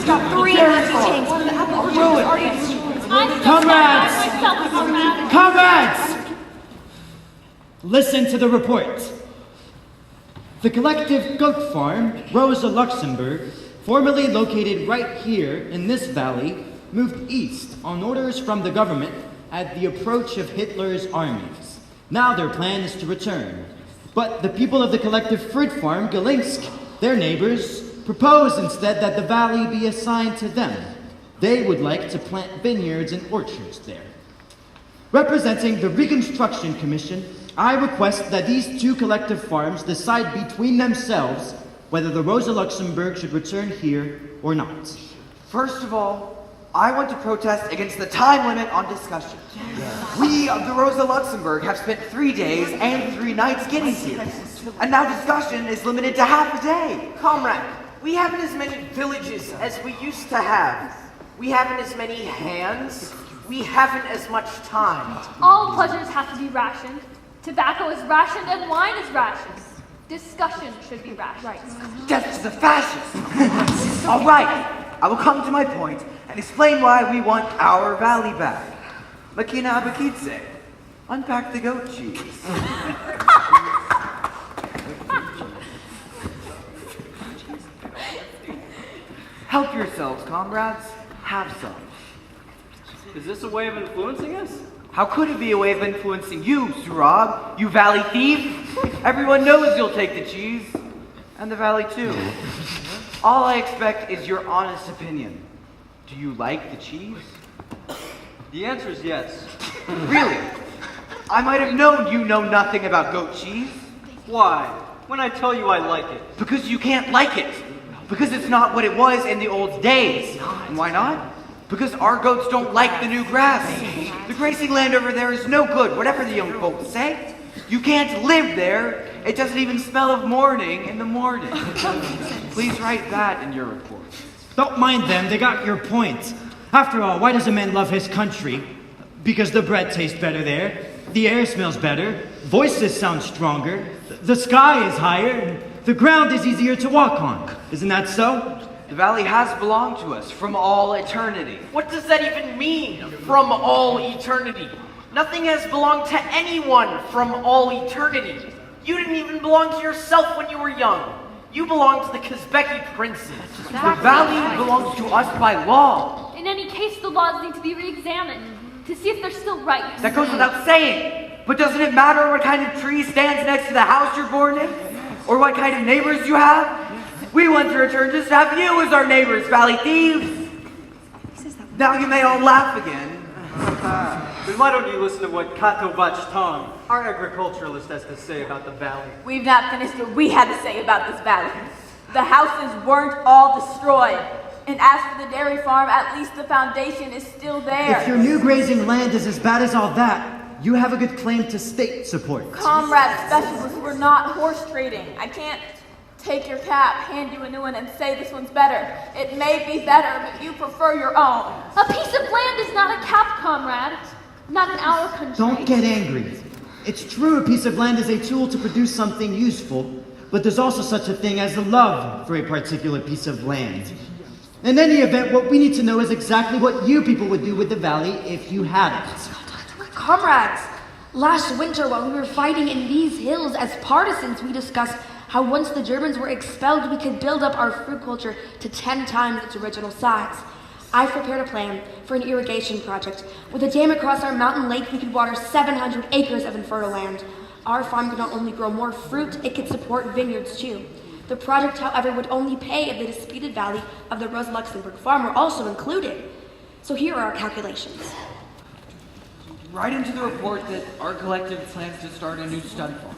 It's got 3 tanks. Comrades! Listen to the report. The collective goat farm, Rosa Luxemburg, formerly located right here in this valley, moved east on orders from the government at the approach of Hitler's armies. Now their plan is to return. But the people of the collective fruit farm, Galinsk, their neighbors, propose instead that the valley be assigned to them. They would like to plant vineyards and orchards there. Representing the Reconstruction Commission, I request that these 2 collective farms decide between themselves whether the Rosa Luxemburg should return here or not. First of all, I want to protest against the time limit on discussion. We of the Rosa Luxemburg have spent 3 days and 3 nights getting here, and now discussion is limited to half a day. Comrade, we haven't as many villages as we used to have. We haven't as many hands. We haven't as much time. All pleasures have to be rationed. Tobacco is rationed and wine is rationed. Discussion should be rationed. Right. Death to the fascists! All right, I will come to my point and explain why we want our valley back. Makina Abakidze, unpack the goat cheese. Help yourselves, comrades. Have some. Is this a way of influencing us? How could it be a way of influencing you, Surab, you valley thief? Everyone knows you'll take the cheese. And the valley too. All I expect is your honest opinion. Do you like the cheese? The answer is yes. Really? I might have known you know nothing about goat cheese. Why? When I tell you I like it. Because you can't like it. Because it's not what it was in the old days. And why not? Because our goats don't like the new grass. The grazing land over there is no good, whatever the young folks say. You can't live there. It doesn't even smell of morning in the morning. Please write that in your report. Don't mind them, they got your point. After all, why does a man love his country? Because the bread tastes better there, the air smells better, voices sound stronger, the sky is higher, the ground is easier to walk on. Isn't that so? The valley has belonged to us from all eternity. What does that even mean, from all eternity? Nothing has belonged to anyone from all eternity. You didn't even belong to yourself when you were young. You belong to the Kazbeki princes. The valley belongs to us by law. In any case, the laws need to be re-examined to see if they're still right. That goes without saying. But doesn't it matter what kind of tree stands next to the house you're born in? Or what kind of neighbors you have? We want to return just to have you as our neighbors, valley thieves. Now you may all laugh again. Then why don't you listen to what Kato Bachtan, our agriculturalist, has to say about the valley? We've not finished what we had to say about this valley. The houses weren't all destroyed. And as for the dairy farm, at least the foundation is still there. If your new grazing land is as bad as all that, you have a good claim to state support. Comrade specialists, we're not horse trading. I can't take your cap, hand you a new one, and say this one's better. It may be better, but you prefer your own. A piece of land is not a cap, comrade. Not in our country. Don't get angry. It's true a piece of land is a tool to produce something useful, but there's also such a thing as a love for a particular piece of land. In any event, what we need to know is exactly what you people would do with the valley if you had it. Comrades, last winter while we were fighting in these hills as partisans, we discussed how once the Germans were expelled, we could build up our fruit culture to 10 times its original size. I've prepared a plan for an irrigation project. With a dam across our mountain lake, we could water 700 acres of infertile land. Our farm could not only grow more fruit, it could support vineyards too. The project, however, would only pay if the disputed valley of the Rosa Luxemburg farm were also included. So here are our calculations. Write into the report that our collective plans to start a new stud farm.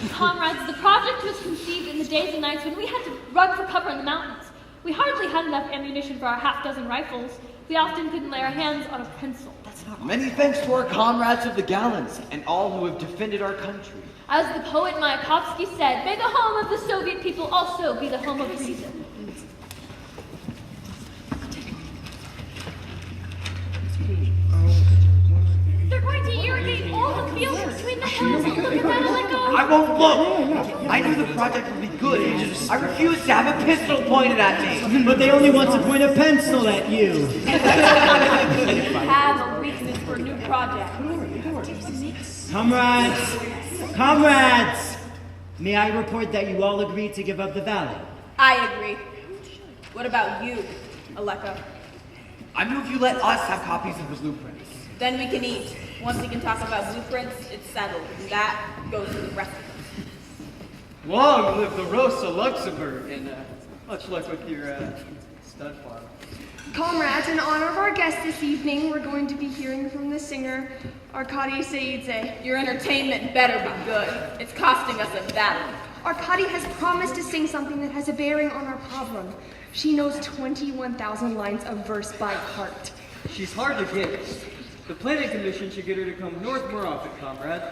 Comrades, the project was conceived in the days and nights when we had to run for cover in the mountains. We hardly had enough ammunition for our half-dozen rifles. We often couldn't lay our hands on a pencil. Many thanks to our comrades of the Gallants and all who have defended our country. As the poet Mayakovsky said, may the home of the Soviet people also be the home of reason. They're going to irrigate all the fields between the hills. Look at that, let go. I won't look! I knew the project would be Good. I refuse to have a pistol pointed at me. But they only want to point a pencil at you. You have a weakness for new projects. Comrades! May I report that you all agreed to give up the valley? I agree. What about you, Aleka? I move you let us have copies of the blueprints. Then we can eat. Once we can talk about blueprints, it's settled. And that goes to the rest of us. Long live the Rosa Luxembourg, and much luck with your stud farm. Comrades, in honor of our guest this evening, we're going to be hearing from the singer, Arkady Saidze. Your entertainment better be good. It's costing us a valley. Arkady has promised to sing something that has a bearing on our problem. She knows 21,000 lines of verse by heart. She's hard to get. The planning commission should get her to come north more often, comrade.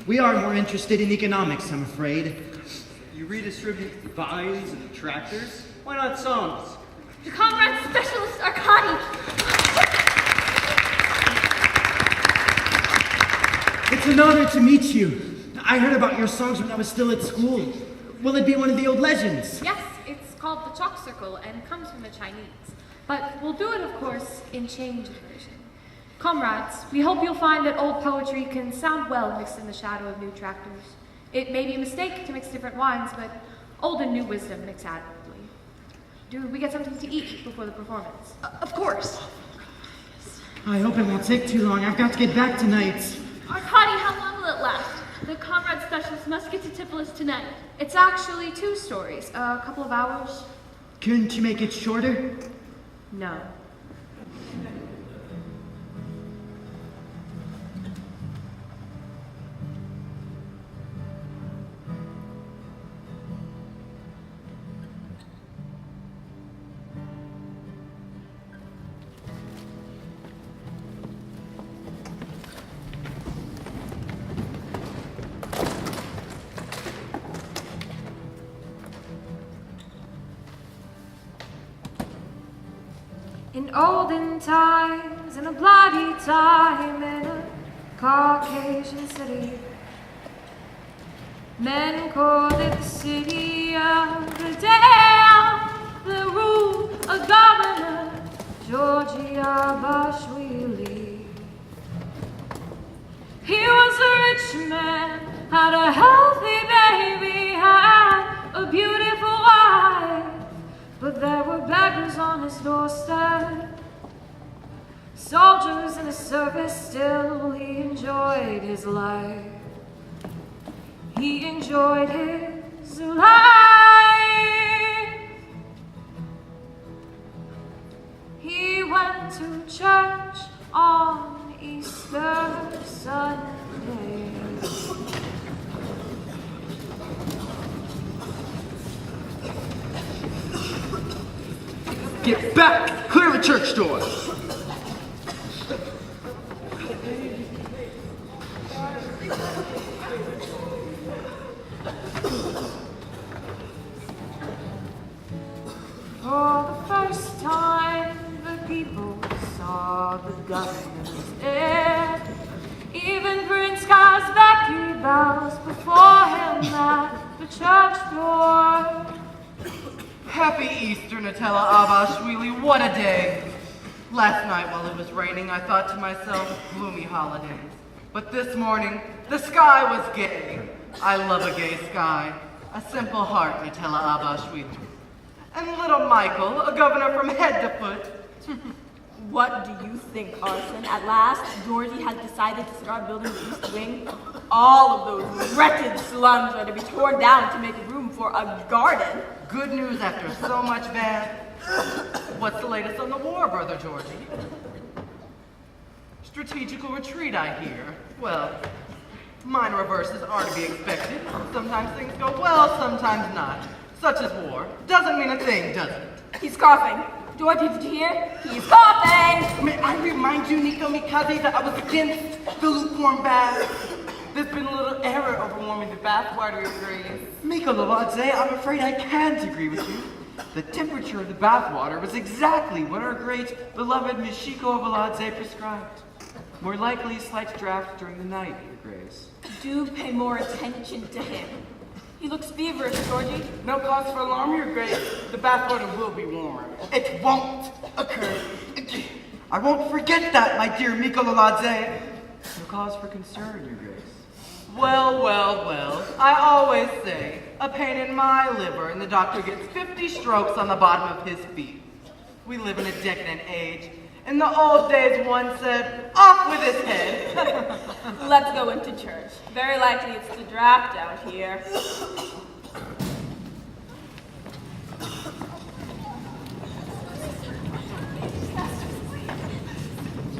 We are more interested in economics, I'm afraid. You redistribute vines and tractors? Why not songs? The comrade specialist, Arkady. It's an honor to meet you. I heard about your songs when I was still at school. Will it be one of the old legends? Yes, it's called the Chalk Circle and comes from the Chinese. But we'll do it, of course, in changed version. Comrades, we hope you'll find that old poetry can sound well mixed in the shadow of new tractors. It may be a mistake to mix different wines, but old and new wisdom mix admirably. Do we get something to eat before the performance? Of course. I hope it won't take too long. I've got to get back tonight. Arkady, how long will it last? The comrade specialist must get to Tipolis tonight. It's actually 2 stories, a couple of hours. Couldn't you make it shorter? No. In olden times, in a bloody time, in a Caucasian city, men called it the city of the damned. The rule of Governor Georgia Bashvili. He was a rich man, had a healthy baby, had a beautiful wife. But there were beggars on his doorstep, soldiers in his service. Still he enjoyed his life. He enjoyed his life. He went to church on Easter Sunday. Get back! Clear the church door! For the first time, the people saw the governor's heir. Even Prince Kazbeki bows before him at the church door. Happy Easter, Nutella Abashvili, what a day! Last night while it was raining, I thought to myself, gloomy holidays. But this morning, the sky was gay. I love a gay sky. A simple heart, Nutella Abashvili. And little Michael, a governor from head to foot. What do you think, Arson? At last, Georgie has decided to start building the East Wing. All of those wretched slums are to be torn down to make room for a garden. Good news after so much bad. What's the latest on the war, Brother Georgie? Strategical retreat, I hear. Well, minor reverses are to be expected. Sometimes things go well, sometimes not. Such as war. Doesn't mean a thing, does it? He's coughing. Georgie, did you hear? He's coughing! May I remind you, Nico Mikaze, that I was against the lukewarm bath. There's been a little error over warming the bath water, Your Grace. Miko Lavadze, I'm afraid I can't agree with you. The temperature of the bath water was exactly what our great beloved Mishiko Valadze prescribed. More likely, slight draft during the night, Your Grace. Do pay more attention to him. You look feverish, Georgie. No cause for alarm, Your Grace. The bathwater will be warmer. It won't occur again. I won't forget that, my dear Mikoladze. No cause for concern, Your Grace. Well, well, well. I always say, a pain in my liver, and the doctor gets 50 strokes on the bottom of his feet. We live in a decadent age. In the old days, one said, off with his head. Let's go into church. Very likely it's the draft out here.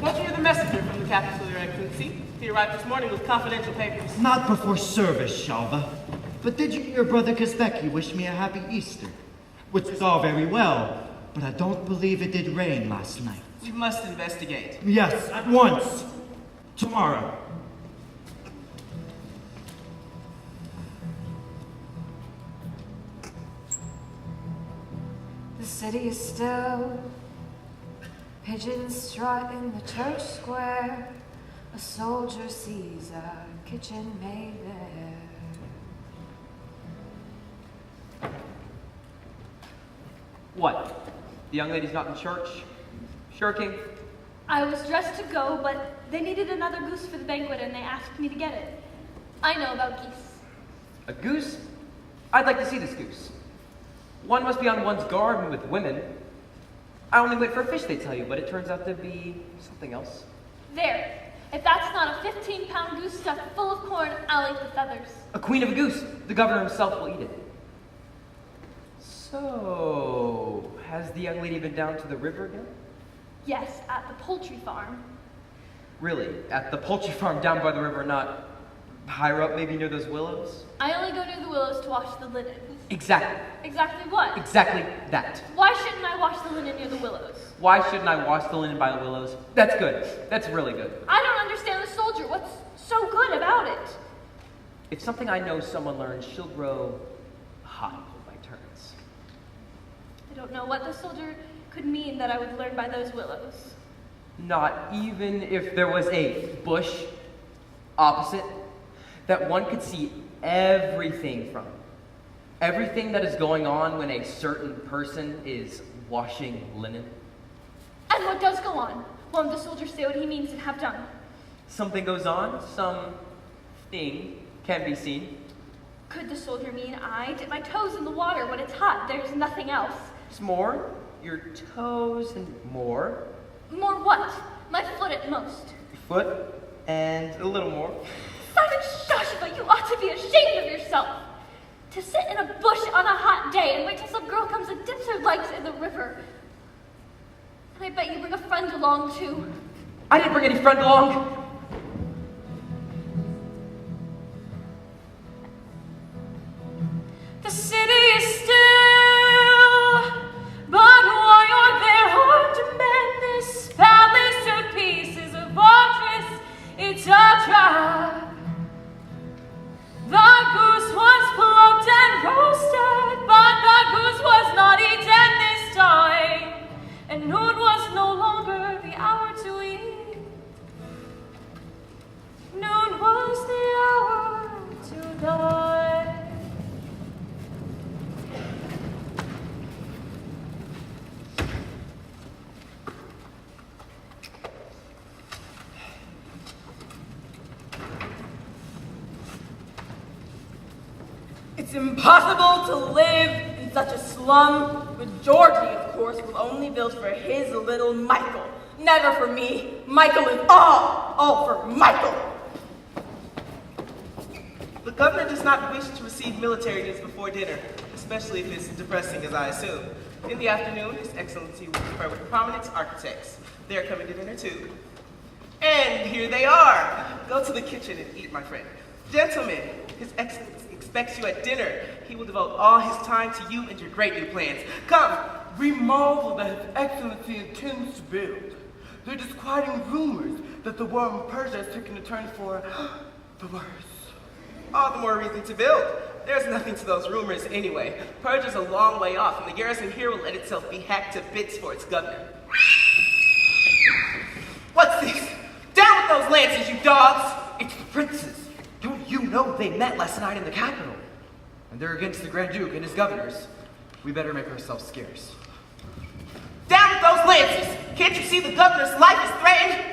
Won't you hear the messenger from the capital, Your Excellency? He arrived this morning with confidential papers. Not before service, Shalva. But did you hear Brother Kazbeki wish me a happy Easter? Which is all very well, but I don't believe it did rain last night. We must investigate. Yes, at once. Tomorrow. The city is still. Pigeons strut in the church square. A soldier sees a kitchen maid there. What? The young lady's not in church? Shirking? I was dressed to go, but they needed another goose for the banquet and they asked me to get it. I know about geese. A goose? I'd like to see this goose. One must be on one's guard with women. I only wait for a fish, they tell you, but it turns out to be something else. There. If that's not a 15-pound goose stuffed full of corn, I'll eat the feathers. A queen of a goose. The governor himself will eat it. So, has the young lady been down to the river again? Yes, at the poultry farm. Really? At the poultry farm down by the river, not higher up, maybe near those willows? I only go near the willows to wash the linen. Exactly. Exactly what? Exactly that. Why shouldn't I wash the linen near the willows? Why shouldn't I wash the linen by the willows? That's good. That's really good. I don't understand the soldier. What's so good about it? If something I know someone learns, she'll grow hot by turns. I don't know what the soldier could mean that I would learn by those willows. Not even if there was a bush opposite that one could see everything from. Everything that is going on when a certain person is washing linen. And what does go on? Won't the soldier say what he means and have done? Something goes on, some thing can be seen. Could the soldier mean I dip my toes in the water when it's hot? There's nothing else. It's more, your toes and more. More what? My foot at most. Your foot and a little more. Simon Joshua, you ought to be ashamed of yourself. To sit in a bush on a hot day and wait till some girl comes and dips her legs in the river. And I bet you bring a friend along, too. I didn't bring any friend along. The city is still, but why are there armed men? This palace of peace is a fortress, it's a trap. The goose was plucked and roasted, but the goose was not eaten this time, and noon was no longer the hour to eat. Noon was the hour to die. It's impossible to live in such a slum, but Georgie, of course, will only build for his little Michael. Never for me. Michael is all for Michael. The governor does not wish to receive military news before dinner, especially if it's depressing, as I assume. In the afternoon, His Excellency will confer with prominent architects. They are coming to dinner too. And here they are. Go to the kitchen and eat, my friend. Gentlemen, His Excellency expects you at dinner. He will devote all his time to you and your great new plans. Come. We marvel that His Excellency intends to build. They're disquieting rumors that the war in Persia has taken a turn for the worse. All the more reason to build. There's nothing to those rumors anyway. Persia's a long way off, and the garrison here will let itself be hacked to bits for its governor. What's this? Down with those lances, you dogs! It's the princes. Don't you know they met last night in the capital? and they're against the Grand Duke and his governors. We better make ourselves scarce. Down with those lances! Can't you see the governor's life is threatened?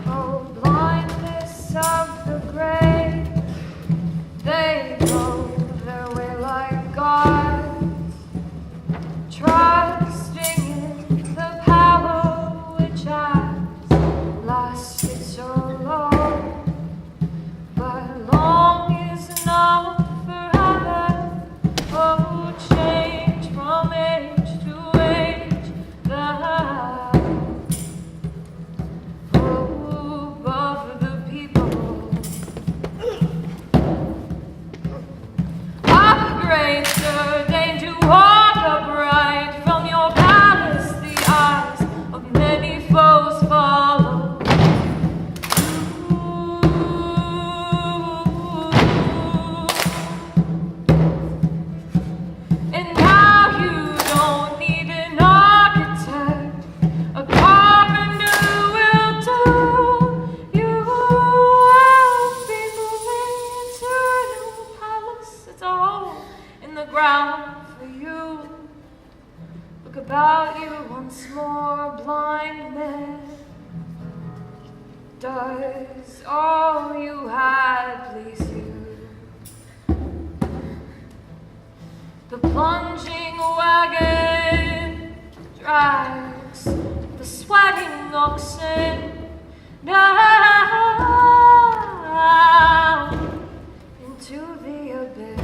Oh, blindness of the grave, they go their way like gods, trusting in the power which has lasted so long, but long is not forever. Oh, change from age to age, the hope of the people. Of greater danger, walk upright from your palace. The eyes of many foes follow. And now you don't need an architect, a carpenter will do. You won't be moving into a new palace. It's a hole in the ground for you. Look about you once more, blind man. Does all you had please you? The plunging wagon drags the sweating oxen down into the abyss.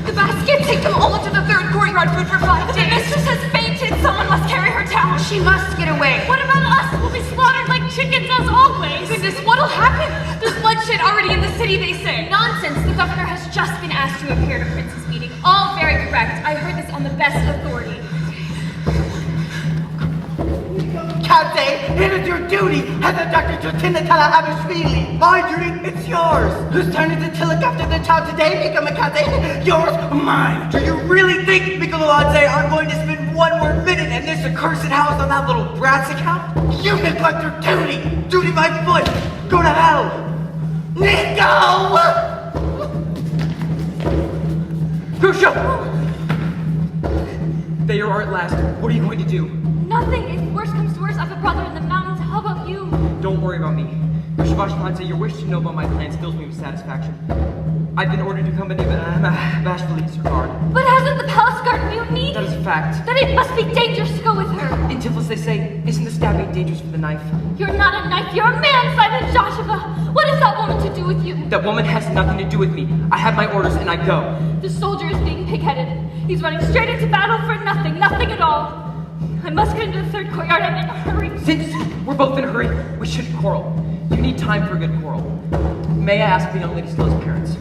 The basket, take them all into the third courtyard, food for 5 days. The mistress has fainted. Someone must carry her down. She must get away. What about us? We'll be slaughtered like chickens as always. Goodness, what'll happen? There's bloodshed already in the city, they say. Nonsense! The governor has just been asked to appear at a prince's meeting. All very correct. I heard this on the best authority. Captain, it is your duty as a doctor to attend the Abishvili. My duty, it's yours. Whose turn is it to look after the child today, Mika Mikade? Yours, mine. Do you really think, Mikaladze, I'm going to spend one more minute in this accursed house on that little brat's account? You neglect your duty. Duty by foot. Go to hell. Nico! Crucio! There you are at last. What are you going to do? Nothing. If worse comes to worse, I have a brother in the mountains. How about you? Don't worry about me. Vishvashpadze, your wish to know about my plans fills me with satisfaction. I've been ordered to accompany Bashvali Sirkar. But hasn't the palace guard mutiny? That is a fact. Then it must be dangerous to go with her. In Tiflis, they say, isn't the stabbing dangerous for the knife? You're not a knife. You're a man, Simon Joshua. What has that woman to do with you? That woman has nothing to do with me. I have my orders and I go. The soldier is being pig-headed. He's running straight into battle for nothing. Nothing at all. I must get into the third courtyard. I'm in a hurry. Since we're both in a hurry, we shouldn't quarrel. You need time for a good quarrel. May I ask the young lady still has parents?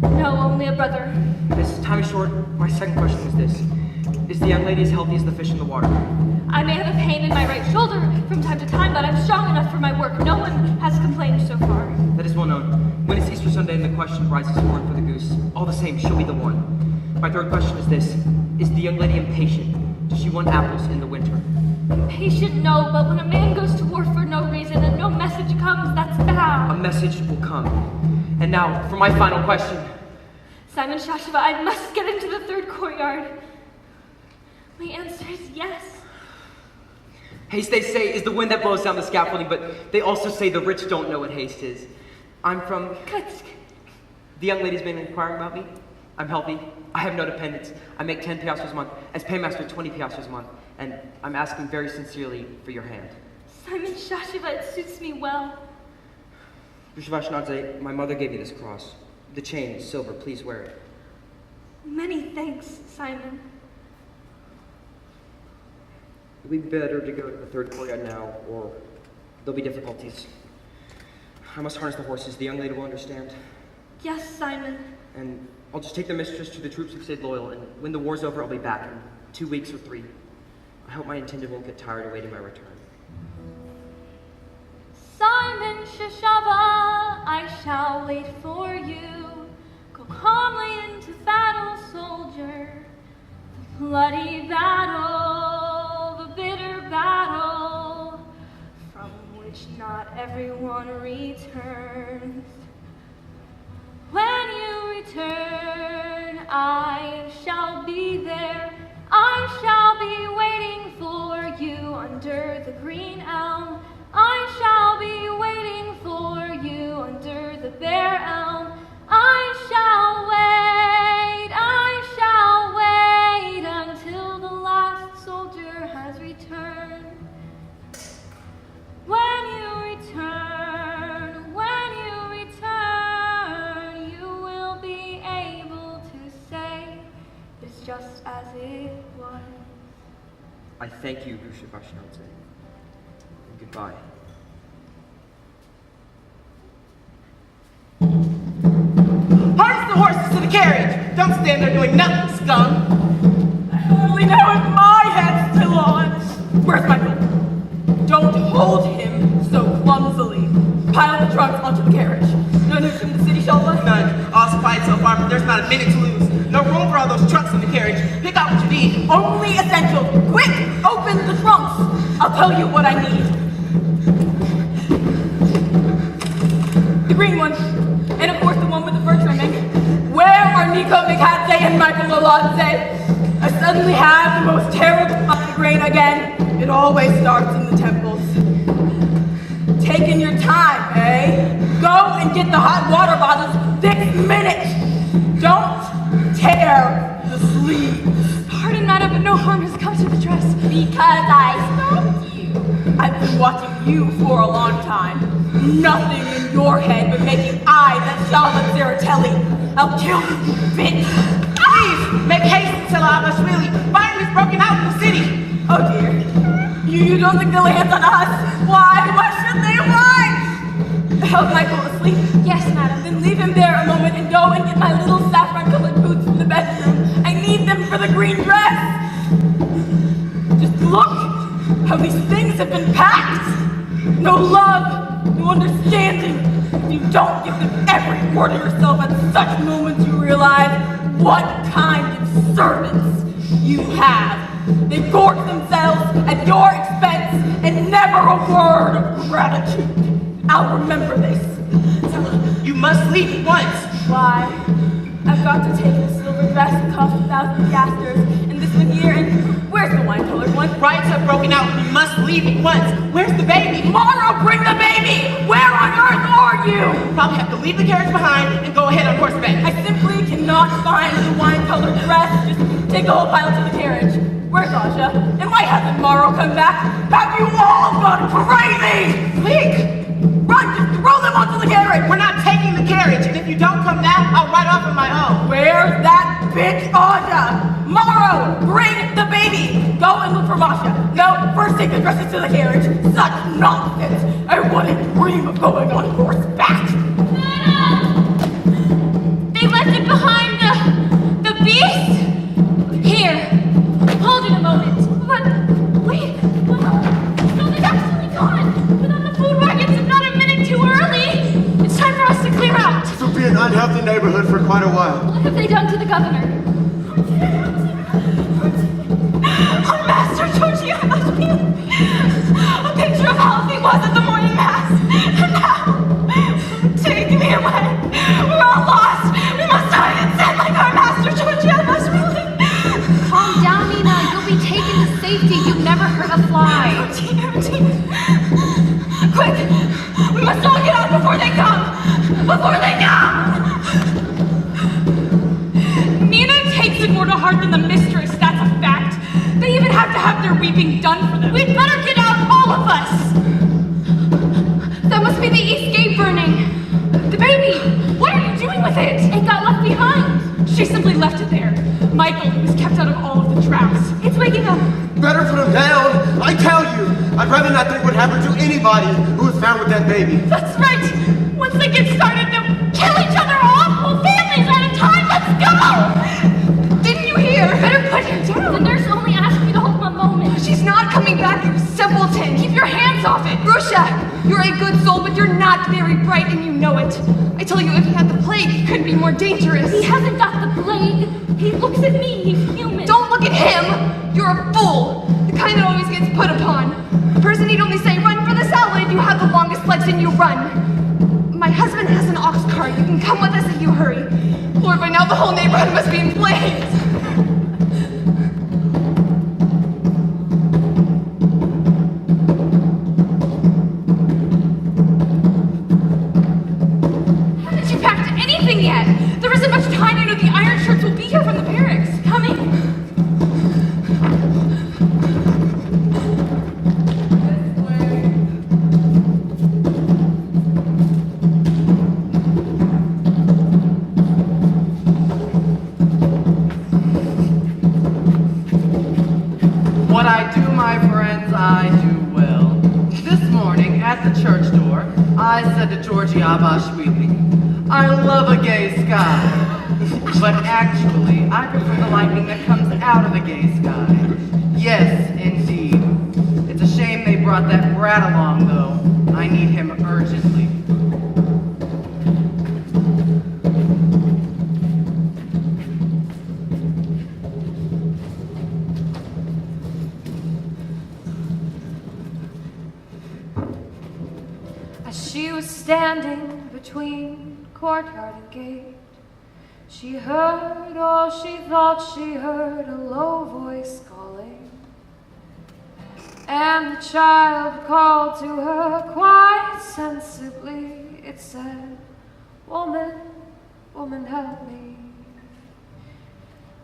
No, only a brother. As time is short, my second question is this. Is the young lady as healthy as the fish in the water? I may have a pain in my right shoulder from time to time, but I'm strong enough for my work. No one has complained so far. That is well known. When it's Easter Sunday and the question rises forward for the goose, all the same, she'll be the one. My third question is this. Is the young lady impatient? Does she want apples in the winter? Impatient, no, but when a man goes to war for no reason and no message comes, that's bad. A message will come. And now, for my final question. Simon Joshua, I must get into the third courtyard. My answer is yes. Haste, they say, is the wind that blows down the scaffolding, but they also say the rich don't know what haste is. I'm from... Kutsk. The young lady's been inquiring about me. I'm healthy. I have no dependents. I make 10 piastres a month. As paymaster, 20 piastres a month. And I'm asking very sincerely for your hand. Simon Joshua, it suits me well. Vishvashnadze, my mother gave you this cross. The chain is silver. Please wear it. Many thanks, Simon. It would be better to go to the third courtyard now, or there'll be difficulties. I must harness the horses. The young lady will understand. Yes, Simon. And I'll just take the mistress to the troops who've stayed loyal, and when the war's over, I'll be back in 2 weeks or 3. I hope my intended won't get tired awaiting my return. Simon Shashava, I shall wait for you. Go calm way into battle, soldier. The bloody battle, the bitter battle, from which not everyone returns. When you return, I shall be there. I shall be waiting for you under the green elm. I shall be waiting for you under the bare elm. I shall wait until the last soldier has returned. When you return, you will be able to say it's just as it was. I thank you, Rushabashnadze. And goodbye. Harness the horses to the carriage. Don't stand there doing nothing, scum. I hardly know if my head's still on. Where's Michael? Don't hold him so clumsily. Pile the trunks onto the carriage. No news from the city, Shelba? None. All's quiet so far, but there's not a minute to lose. No room for all those trunks in the carriage. Pick out what you need. Only essential. Quick! Open the trunks. I'll tell you what I need. The green one. And of course the one with the fur trimming. Where are Nico Mikadze and Michael Laladze? I suddenly have the most terrible migraine again. It always starts in the temples. Taking your time, eh? Go and get the hot water bottles this minute. Don't tear the sleeves. Pardon, madam, but no harm has come to the dress. Because I stopped you. I've been watching you for a long time. Nothing in your head but making I, that Charlotte Zaratelli. I'll kill you, bitch. Please, make haste until Abashwili. Fire is broken out in the city. Oh dear. You don't think they'll hands on us? Why? Why should they? Why? Help Michael asleep? Yes, madam. Then leave him there a moment and go and get my little saffron-colored boots from the bedroom. I need them for the green dress. Just look how these things have been packed. No love, no understanding. If you don't give them every word of yourself at such moments, you realize what kind of servants you have. They gorge themselves at your expense and never a word of gratitude. I'll remember this. You must leave at once. Why? I've got to take this silver dress that cost 1,000 piasters, and this one here, and where's the wine-colored one? Riots have broken out. You must leave at once. Where's the baby? Mara, bring the baby! Where on earth are you? Probably have to leave the carriage behind and go ahead on horseback. I simply cannot find the wine-colored dress. Just take the whole pile to the carriage. Where's Aja? And why hasn't Morrow come back? Have you all gone crazy? Quick! Run, just throw them onto the carriage! We're not taking the carriage, and if you don't come now, I'll ride off on my own. Where's that bitch Aja? Morrow, bring the baby! Go and look for Masha. No, first take the dresses to the carriage. Such nonsense! I wouldn't dream of going on horseback! They left it behind the beast? Here, hold it a moment. But, wait, what? No, they've absolutely gone. But on the food wagons and not a minute too early. It's time for us to clear out. This will be an unhealthy neighborhood for quite a while. What have they done to the governor? Our master Georgie, I must be a picture of how he was at the morning mass. And now, take me away. We're all lost. We must die in sin like our master Georgie, I must really. Calm down, Nina. You'll be taken to safety. You've never hurt a fly. Oh dear. Quick! We must all get out before they come! Before they come! Nina takes it more to heart than the mistress, that's a fact. They even have to have their weeping done for them. We'd better get out, all of us! That must be the east gate burning. The baby! What are you doing with it? It got left behind. She simply left it there. Michael, who was kept out of all of the traps. It's waking up. Better put him down. I tell you, I'd rather not think what happened to anybody who was found with that baby. That's right. Once they get started, they'll kill each other off. Whole families at a time. Let's go. Didn't you hear? Better put her down. The nurse only asked me to hold him a moment. She's not coming back, you simpleton. Keep your hands off it. Grusha, you're a good soul, but you're not very bright and you know it. I tell you, if he had the plague, he couldn't be more dangerous. He hasn't got the plague. He looks at me. He's human. Don't look at him. You're a fool. The kind that always gets put upon. A person need only say, run for the salad. You have the longest legs and you run. My husband has an ox cart. You can come with us if you hurry. Lord, by now the whole neighborhood must be in flames. Yet. There isn't much time. You know the iron shirts will be here from the barracks. Coming. What I do, my friends, I do well. This morning, at the church door, I said to Georgie Abashvili, I love a gay sky, but actually, I prefer the lightning that comes out of the gay sky. Yes, indeed. It's a shame they brought that brat along, though. I need him urgently. As she was standing between courtyard and gate, she heard, or she thought she heard, a low voice calling. And the child called to her quite sensibly. It said, woman, woman, help me.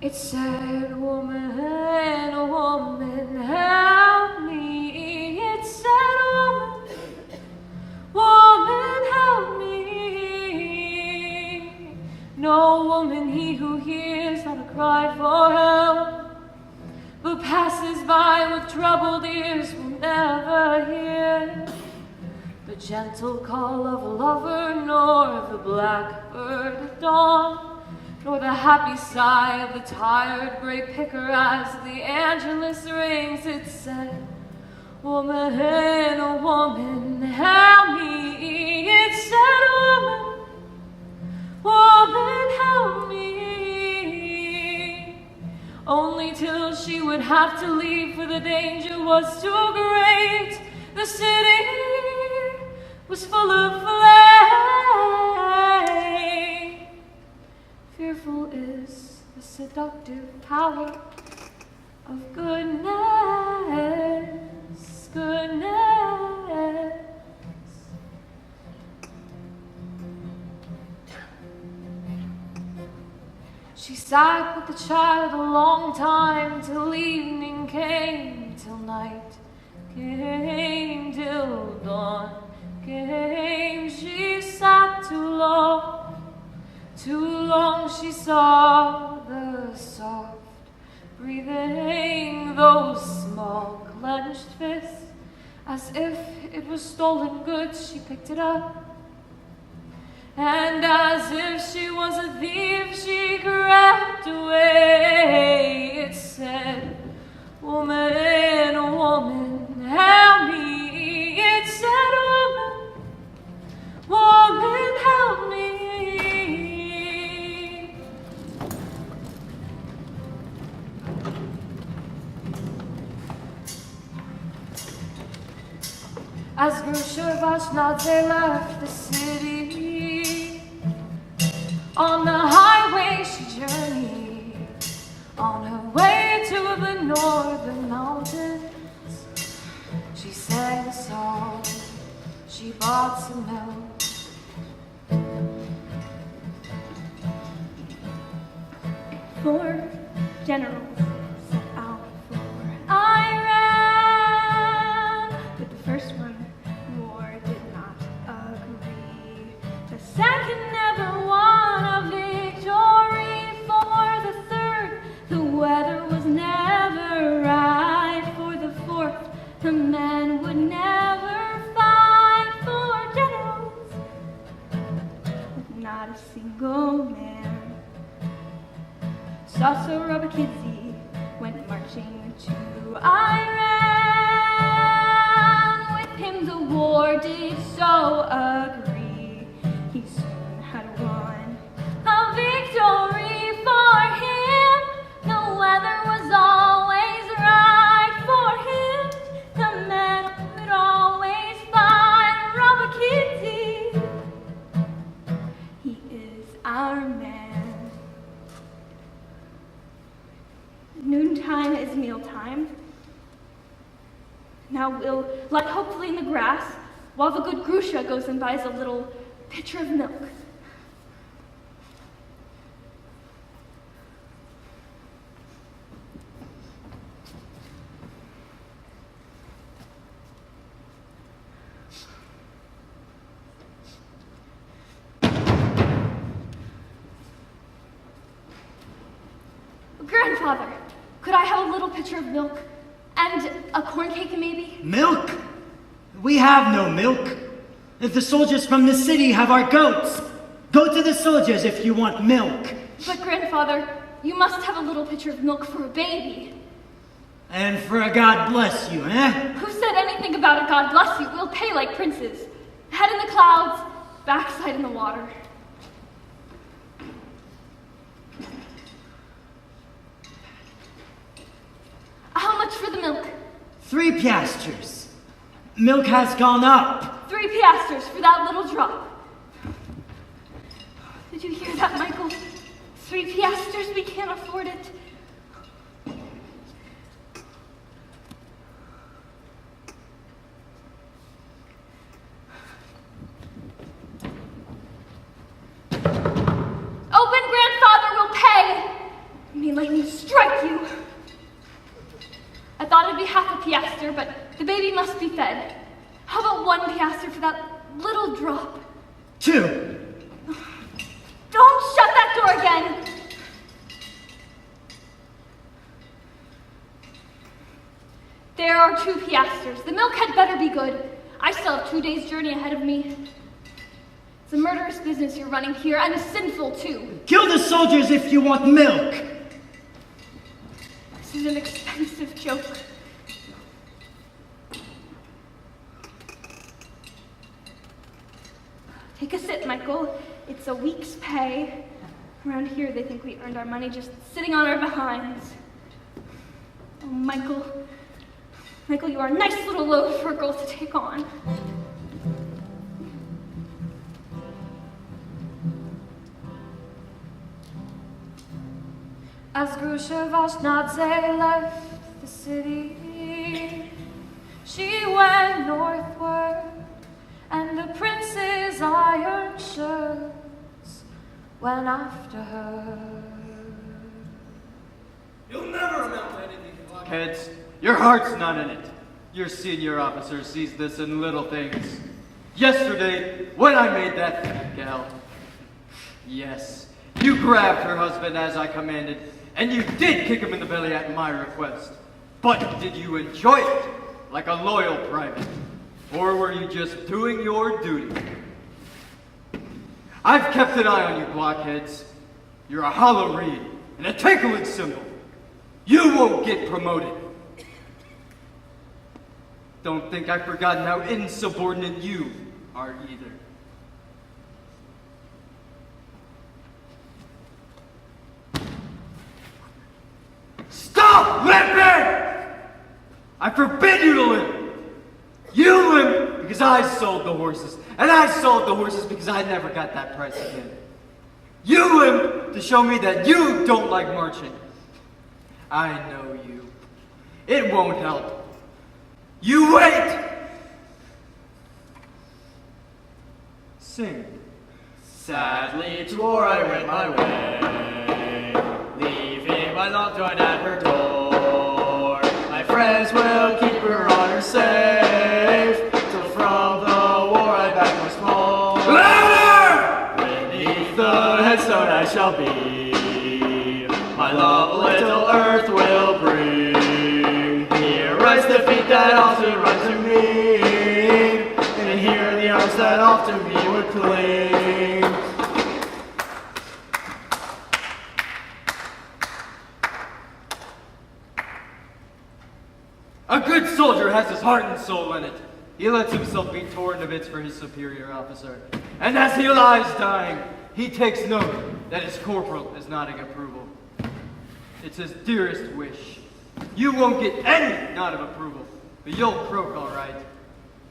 It said, woman, woman, help me. It said, woman, woman, help me. No woman he who hears not a cry for help, but passes by with troubled ears will never hear the gentle call of a lover, nor of the blackbird at dawn, nor the happy sigh of the tired gray picker as the angelus rings. It said, woman, oh woman, help me. It said, woman, woman, help me. Only till she would have to leave, for the danger was too great. The city was full of flame. Fearful is the seductive power of goodness, goodness. She sat with the child a long time, till evening came, till night came, till dawn came. She sat too long she saw the soft breathing, those small clenched fists, as if it was stolen goods. She picked it up, and as if she was a thief, she crept away. It said, woman, woman, help me. It said, woman, woman, help me. As Grusha Vashnadze left the city, on the highway she journeyed, on her way to the northern mountains. She sang a song, she bought some milk. 4 generals set out for Iran. But the first one, war did not agree. The second never won a victory. For the third, the weather was never right. For the fourth, the men would never fight. For generals, with not a single man. Sassurabakidze went marching to Iran. With him the war did so agree. He soon had won a victory for him. The weather was always right for him. The men would always find Robert Kitty. He is our man. Noontime is mealtime. Now we'll lie hopefully in the grass while the good Grusha goes and buys a little pitcher of milk. Grandfather, could I have a little pitcher of milk? And a corn cake, maybe? Milk? We have no milk. If the soldiers from the city have our goats, go to the soldiers if you want milk. But grandfather, you must have a little pitcher of milk for a baby. And for a God bless you, eh? Who said anything about a God bless you? We'll pay like princes. Head in the clouds, backside in the water. How much for the milk? 3 piastres. Milk has gone up. 3 piastres for that little drop. Did you hear that, Michael? 3 piastres, we can't afford it. Open, grandfather, will pay. May lightning strike you. I thought it'd be half a piastre, but the baby must be fed. How about 1 piastre for that little drop? 2. Don't shut that door again. There are 2 piastres. The milk had better be good. I still have 2 days' journey ahead of me. It's a murderous business you're running here, and sinful too. Kill the soldiers if you want milk. This is an expensive joke. Take a sip, Michael. It's a week's pay. Around here, they think we earned our money just sitting on our behinds. Oh, Michael. Michael, you are a nice little load for a girl to take on. As Grusha Vashnadze left the city, she went northward, and the prince's iron shirts went after her. You'll never amount to anything. Kids, your heart's not in it. Your senior officer sees this in little things. Yesterday, when I made that fat gal, yes, you grabbed her husband as I commanded, and you did kick him in the belly at my request. But did you enjoy it, like a loyal private? Or were you just doing your duty? I've kept an eye on you, blockheads. You're a hollow reed and a tinkling cymbal. You won't get promoted. Don't think I've forgotten how insubordinate you are either. Stop limping! I forbid you to limp. You limp because I sold the horses, and I sold the horses because I never got that price again. You limp to show me that you don't like marching. I know you. It won't help. You wait! Sing. Sadly to war I went my way, leaving my loved one at her door. My friends will keep her honor safe, till from the war I back once more. Louder! Beneath the headstone I shall be, my love a little earth will bring. Here rise the feet that often run to me, and here the arms that often me would cling. A good soldier has his heart and soul in it. He lets himself be torn to bits for his superior officer. And as he lies dying, he takes note that his corporal is nodding approval. It's his dearest wish. You won't get any nod of approval, but you'll croak all right.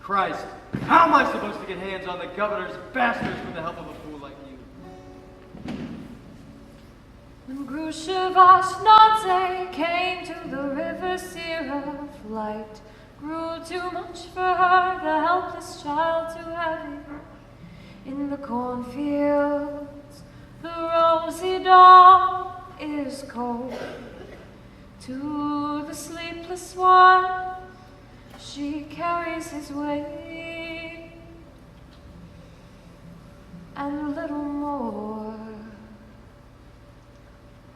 Christ, how am I supposed to get hands on the governor's bastards with the help of a fool like you? When Grushevash came to the river Sira, flight grew too much for her, the helpless child too heavy. In the cornfields, the rosy dawn is cold. To the sleepless one, she carries his weight and a little more.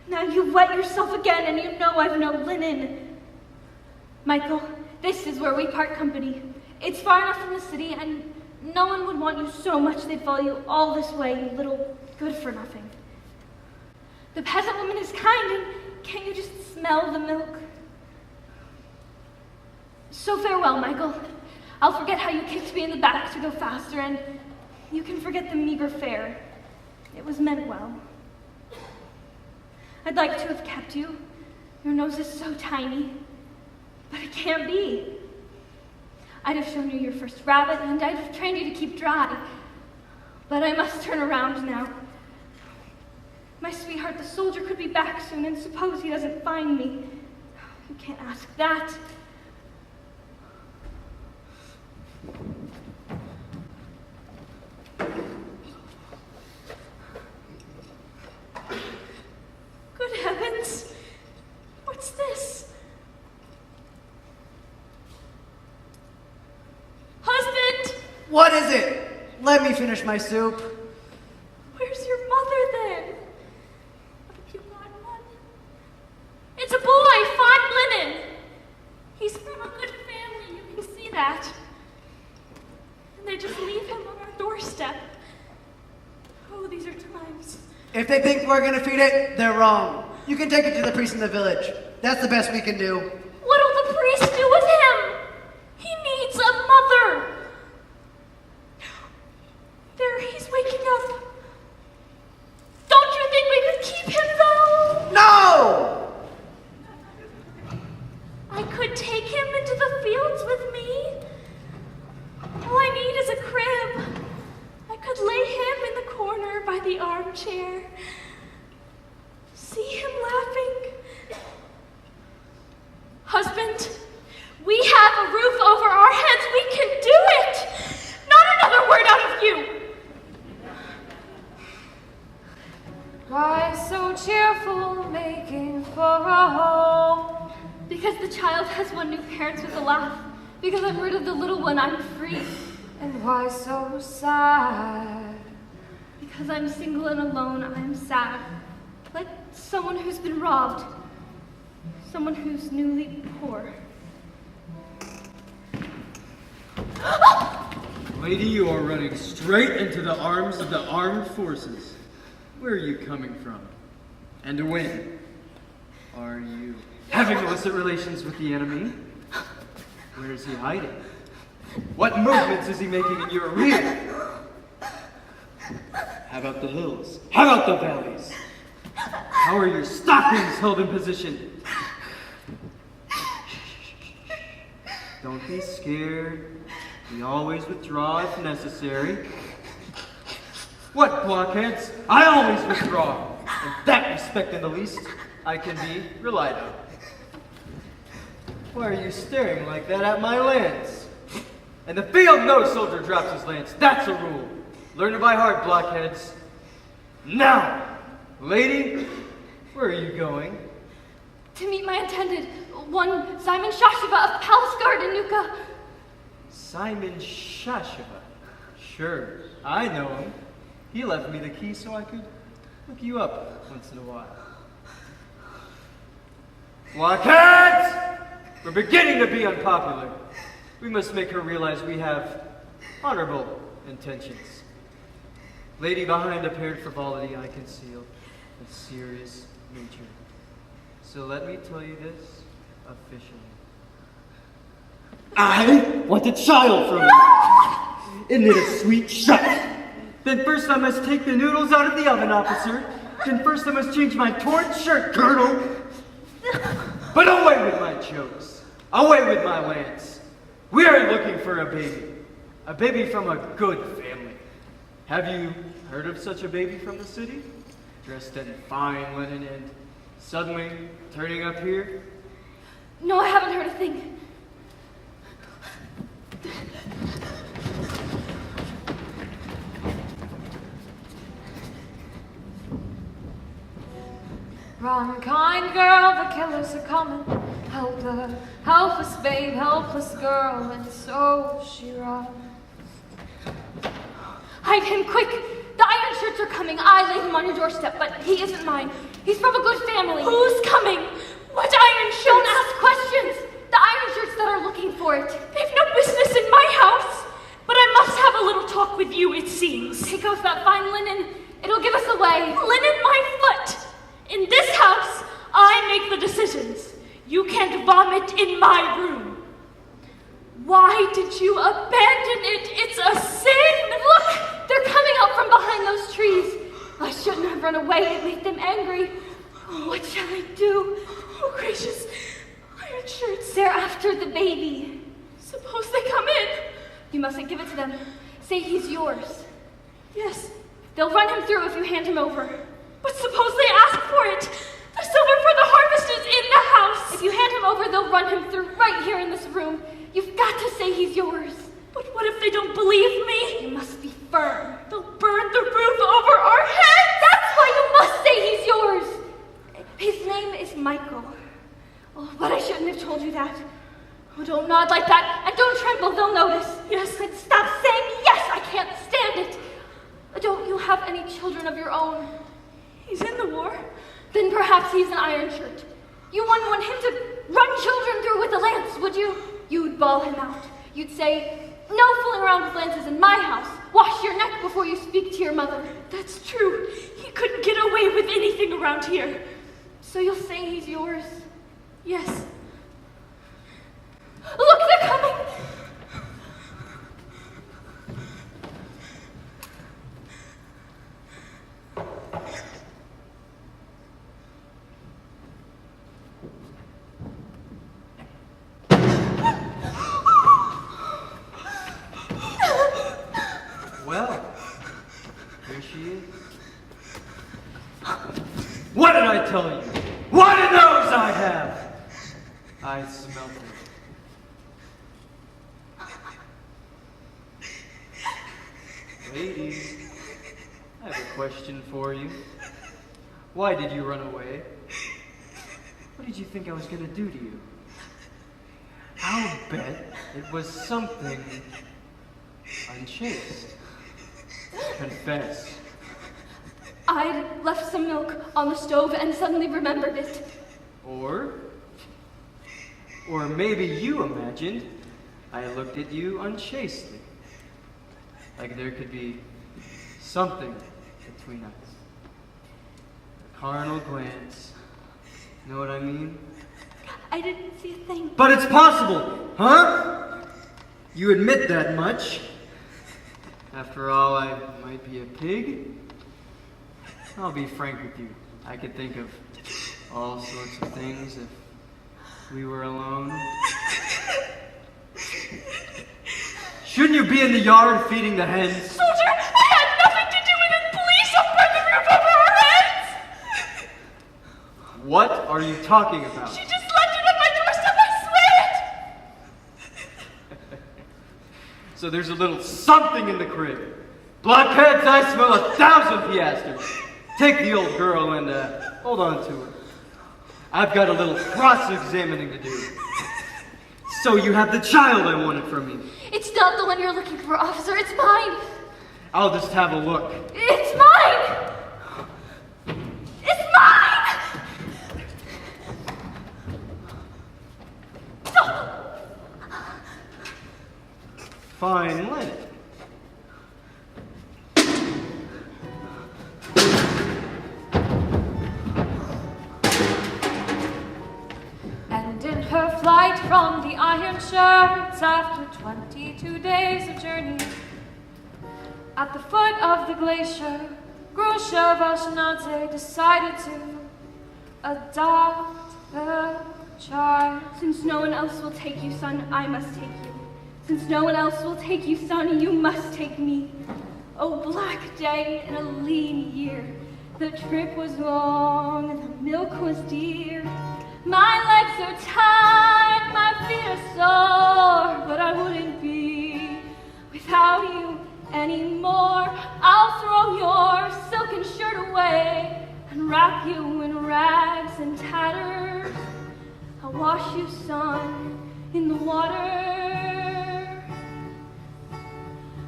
Now you've wet yourself again, and you know I've no linen. Michael, this is where we part company. It's far enough from the city, and no one would want you so much they'd follow you all this way, you little good-for-nothing. The peasant woman is kind, and can't you just smell the milk? So farewell, Michael. I'll forget how you kicked me in the back to go faster, and you can forget the meager fare. It was meant well. I'd like to have kept you. Your nose is so tiny, but it can't be. I'd have shown you your first rabbit, and I'd have trained you to keep dry. But I must turn around now. My sweetheart, the soldier, could be back soon, and suppose he doesn't find me. You can't ask that. Good heavens! What's this? Husband! What is it? Let me finish my soup. Where's your mother then? Have you got one? It's a boy, fine linen. He's from a good family, you can see that. And they just leave him on our doorstep. Oh, these are times. If they think we're gonna feed it, they're wrong. You can take it to the priest in the village. That's the best we can do. What will the priest do with him? He needs a mother. There, he's waking up. Don't you think we could keep him, though? No! I could take him into the fields with me. All I need is a crib. I could lay him in the corner by the armchair. See him laughing. Husband, we have a roof over our heads. We can do it. Not another word out of you. Why so cheerful, making for a home? Because the child has won new parents with a laugh. Because I'm rid of the little one, I'm free. And why so sad? Because I'm single and alone, I'm sad. Like someone who's been robbed. Someone who's newly poor. Lady, you are running straight into the arms of the armed forces. Where are you coming from? And when? Are you having illicit relations with the enemy? Where is he hiding? What movements is he making in your rear? How about the hills? How about the valleys? How are your stockings held in position? Don't be scared. We always withdraw if necessary. What, blockheads? I always withdraw. In that respect, in the least, I can be relied on. Why are you staring like that at my lance? In the field, no soldier drops his lance. That's a rule. Learn it by heart, blockheads. Now, lady, where are you going? To meet my intended, one Simon Shashava of Palace Guard in Nuka. Simon Shashava. Sure, I know him. He left me the key so I could look you up once in a while. Blockheads! We're beginning to be unpopular. We must make her realize we have honorable intentions. Lady, behind apparent frivolity I conceal a serious nature. So let me tell you this officially. I want a child from you. Isn't it a sweet shot? Then first I must take the noodles out of the oven, officer. Then first I must change my torn shirt girdle. But away with my jokes. Away with my lance. We are looking for a baby. A baby from a good family. Have you heard of such a baby from the city? Dressed in fine linen and suddenly turning up here? No, I haven't heard a thing. Run, kind girl, the killers are coming. Help the helpless babe, helpless girl, and so she runs. Hide him, quick! The iron shirts are coming. I laid him on your doorstep, but he isn't mine. He's from a good family. Who's coming? What iron shirts? Don't ask questions! The iron shirts that are looking for it. They've no business in my house. But I must have a little talk with you, it seems. Take off that fine linen. It'll give us away. Linen my foot! In this house, I make the decisions. You can't vomit in my room. Why did you abandon it? It's a sin! Look! They're coming out from behind those trees. I shouldn't have run away. It made them angry. Oh, what shall I do? Oh, gracious. Iron shirts. They're after the baby. Suppose they come in. You mustn't give it to them. Say he's yours. Yes. They'll run him through if you hand him over. But suppose they ask for it. The silver for the harvest is in the house. If you hand him over, they'll run him through right here in this room. You've got to say he's yours. But what if they don't believe me? You must be firm. They'll burn the roof over our heads. That's why you must say he's yours. His name is Michael. Oh, but I shouldn't have told you that. Oh, don't nod like that, and don't tremble, they'll notice. Yes, and stop saying yes, I can't stand it. Don't you have any children of your own? He's in the war. Then perhaps he's an iron shirt. You wouldn't want him to run children through with a lance, would you? You'd bawl him out. You'd say, no fooling around with lances in my house. Wash your neck before you speak to your mother. That's true. He couldn't get away with anything around here. So you'll say he's yours? Yes. Look, they're coming! Well, here she is. What did I tell you? What a nose I have! I smell it. Ladies, I have a question for you. Why did you run away? What did you think I was going to do to you? I'll bet it was something unchaste. Confess. I'd left some milk on the stove and suddenly remembered it. Or maybe you imagined I looked at you unchastely. Like there could be something between us. A carnal glance. Know what I mean? I didn't see a thing. But it's possible, huh? You admit that much. After all, I might be a pig. I'll be frank with you. I could think of all sorts of things if we were alone. Shouldn't you be in the yard feeding the hens? Soldier, I had nothing to do with it. Please don't burn the roof over our heads. What are you talking about? She just left it on my doorstep, I swear it. So there's a little something in the crib. Blockheads, I smell 1,000 piastres. Take the old girl and hold on to her. I've got a little cross-examining to do. So you have the child I wanted from me. It's not the one you're looking for, officer. It's mine. I'll just have a look. It's mine! It's mine! Fine linen. And in her flight from the iron shirts after 22 days of journey. At the foot of the glacier, Grusha Vashnadze decided to adopt the child. Since no one else will take you, son, I must take you. Since no one else will take you, son, you must take me. Oh, black day and a lean year. The trip was long and the milk was dear. My legs are tired, my feet are sore, but I wouldn't be without you anymore. I'll throw your silken shirt away and wrap you in rags and tatters. I'll wash you, son, in the water.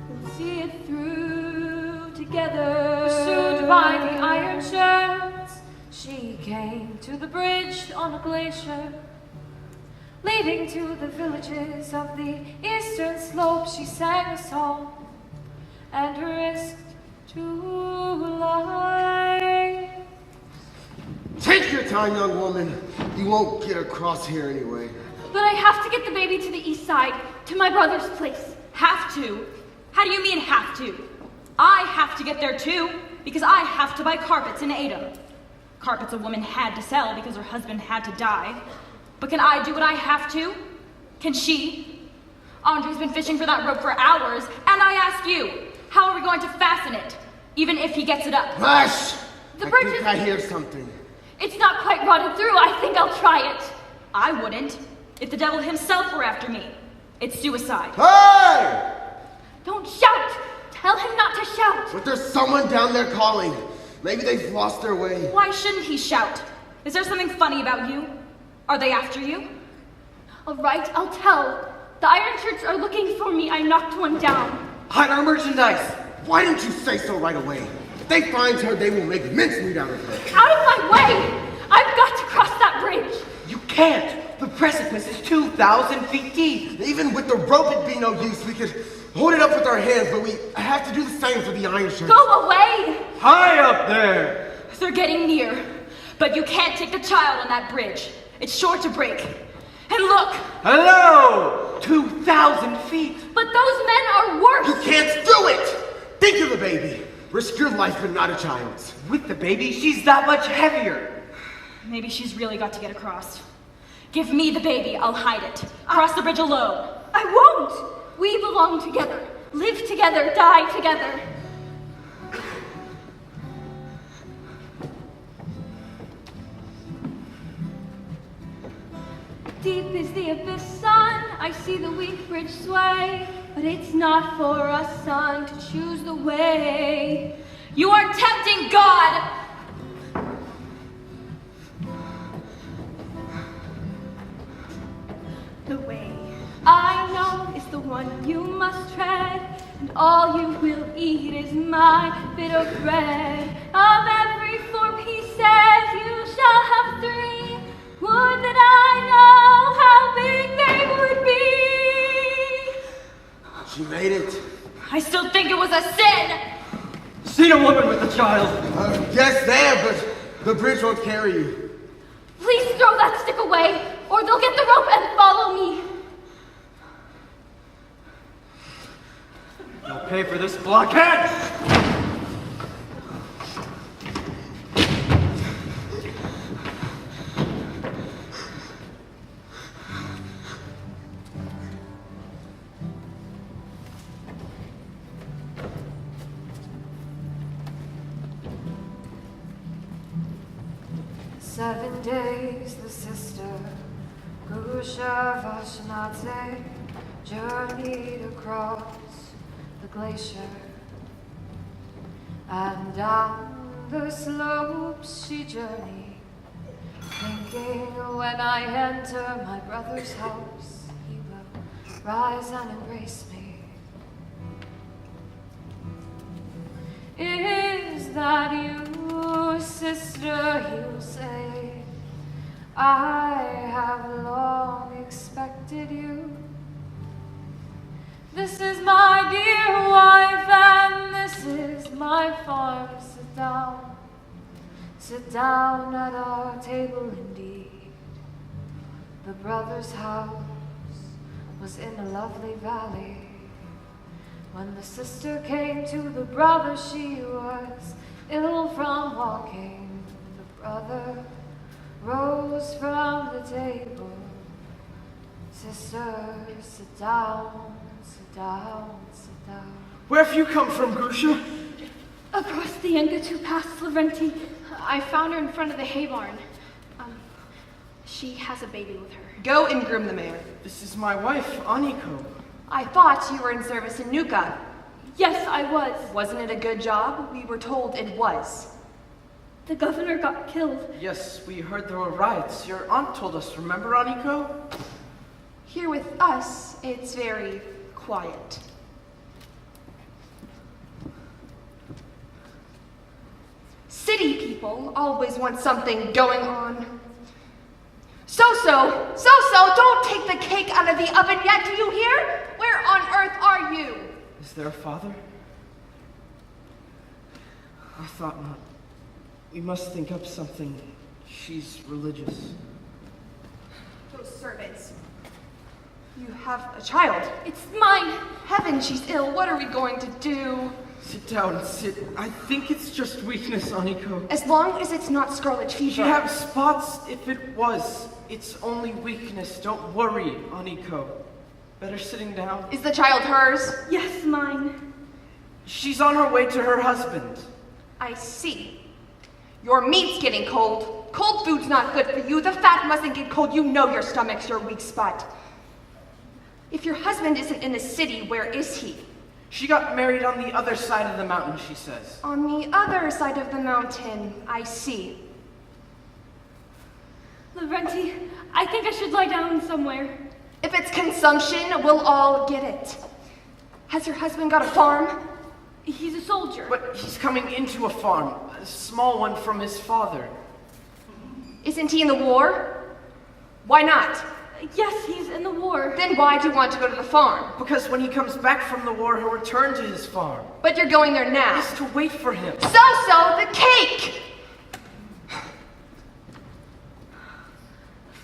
We'll see it through together. Pursued by the iron shirts, she came to the bridge on a glacier, leading to the villages of the eastern slope. She sang a song and risked 2 lives. Take your time, young woman. You won't get across here anyway. But I have to get the baby to the east side, to my brother's place. Have to? How do you mean have to? I have to get there too, because I have to buy carpets in Ada. Carpets a woman had to sell because her husband had to die. But can I do what I have to? Can she? Andre's been fishing for that rope for hours, and I ask you, how are we going to fasten it, even if he gets it up? Hush! The I bridge think is... I hear something. It's not quite rotted through. I think I'll try it. I wouldn't, if the devil himself were after me. It's suicide. Hey! Don't shout! Tell him not to shout! But there's someone down there calling. Maybe they've lost their way. Why shouldn't he shout? Is there something funny about you? Are they after you? All right, I'll tell. The iron shirts are looking for me. I knocked one down. Hide our merchandise. Why didn't you say so right away? If they find her, they will make mincemeat out of her. Out of my way! I've got to cross that bridge. You can't. The precipice is 2,000 feet deep. Even with the rope, it'd be no use. We could hold it up with our hands, but we have to do the same for the iron shirts. Go away! High up there! They're getting near. But you can't take the child on that bridge. It's sure to break. And look! Hello! 2,000 feet. But those men are worse! You can't do it! Think of the baby. Risk your life, but not a child's. With the baby, she's that much heavier. Maybe she's really got to get across. Give me the baby, I'll hide it. Cross the bridge alone. I won't! We belong together. Live together, die together. Deep is the abyss, son. I see the weak bridge sway. But it's not for us, son, to choose the way. You are tempting God! The way I know is the one you must tread, and all you will eat is my bit of bread. Of every 4 pieces you shall have 3. Would that I know how big they would be. She made it. I still think it was a sin! See a woman with a child! Yes, there, but the bridge won't carry you. Please throw that stick away, or they'll get the rope and follow me. You'll pay for this blockhead! Seven days the sister Grusha Vashnadze journeyed across the glacier, and down the slopes she journeyed, thinking when I enter my brother's house, he will rise and embrace me. Is that you, sister, he'll say. I have long expected you. This is my dear wife, and this is my farm. Sit down at our table indeed, the brother's house. was in a lovely valley. When the sister came to the brother, she was ill from walking. The brother rose from the table. Sister, sit down, sit down, sit down. Where have you come from, Grusha? Across the Yangatu Pass, Lavrenti. I found her in front of the hay barn. She has a baby with her. Go and groom the mare. This is my wife, Aniko. I thought you were in service in Nuka. Yes, I was. Wasn't it a good job? We were told it was. The governor got killed. Yes, we heard there were riots. Your aunt told us, remember, Aniko? Here with us, it's very quiet. City people always want something going on. So-so, don't take the cake out of the oven yet, do you hear? Where on earth are you? Is there a father? I thought not. We must think up something. She's religious. Those servants. You have a child. It's mine. Heaven, she's ill. What are we going to do? Sit down, sit. I think it's just weakness, Aniko. As long as it's not scarlet fever. She has spots if it was. It's only weakness. Don't worry, Aniko. Better sitting down. Is the child hers? Yes, mine. She's on her way to her husband. I see. Your meat's getting cold. Cold food's not good for you. The fat mustn't get cold. You know your stomach's your weak spot. If your husband isn't in the city, where is he? She got married on the other side of the mountain, she says. On the other side of the mountain, I see. Lavrenti, I think I should lie down somewhere. If it's consumption, we'll all get it. Has your husband got a farm? He's a soldier. But he's coming into a farm, a small one from his father. Isn't he in the war? Why not? Yes, he's in the war. Then why do you want to go to the farm? Because when he comes back from the war, he'll return to his farm. But you're going there now. Just to wait for him. So, the cake!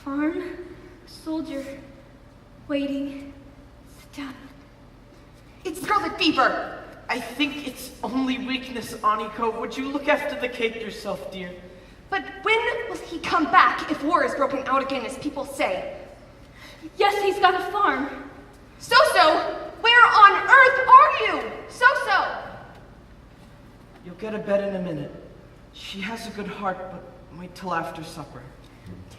Farm, soldier, waiting, sit down. It's scarlet fever. I think it's only weakness, Aniko. Would you look after the cake yourself, dear? But when will he come back if war is broken out again, as people say? Yes, he's got a farm. So, where on earth are you? So. You'll get a bed in a minute. She has a good heart, but wait till after supper.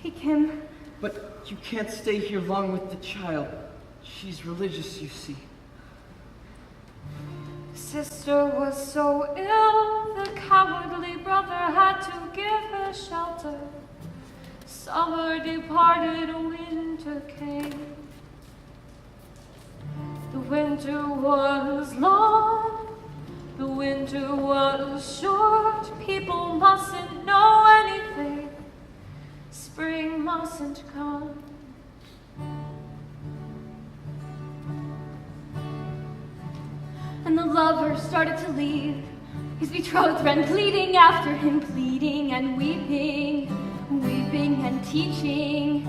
Take him. But you can't stay here long with the child. She's religious, you see. Sister was so ill, the cowardly brother had to give her shelter. Summer departed, winter came. The winter was long, the winter was short. People mustn't know anything, spring mustn't come. And the lover started to leave, his betrothed ran pleading after him, pleading and weeping, weeping and teaching.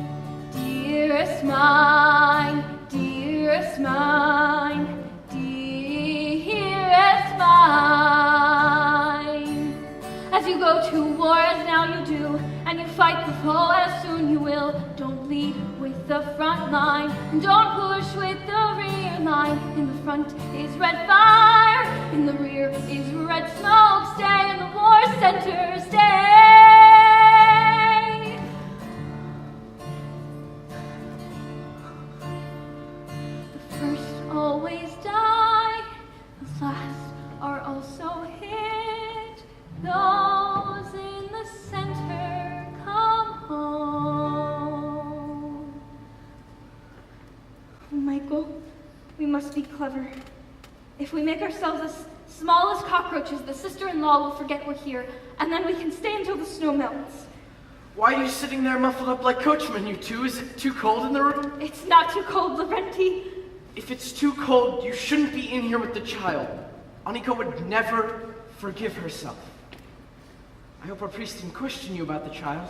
Dearest mine, dearest mine, dearest mine. As you go to war as now you do, and you fight the foe as soon you will, don't lead with the front line, and don't push with the rear line. In the front is red fire, in the rear is red smoke. Stay in the war center, stay. The first always die, the last are also hit. Those in the center come home. Michael, we must be clever. If we make ourselves as small as cockroaches, the sister-in-law will forget we're here, and then we can stay until the snow melts. Why are you sitting there muffled up like coachman, you two? Is it too cold in the room? It's not too cold, Lavrenti. If it's too cold, you shouldn't be in here with the child. Aniko would never forgive herself. I hope our priest didn't question you about the child.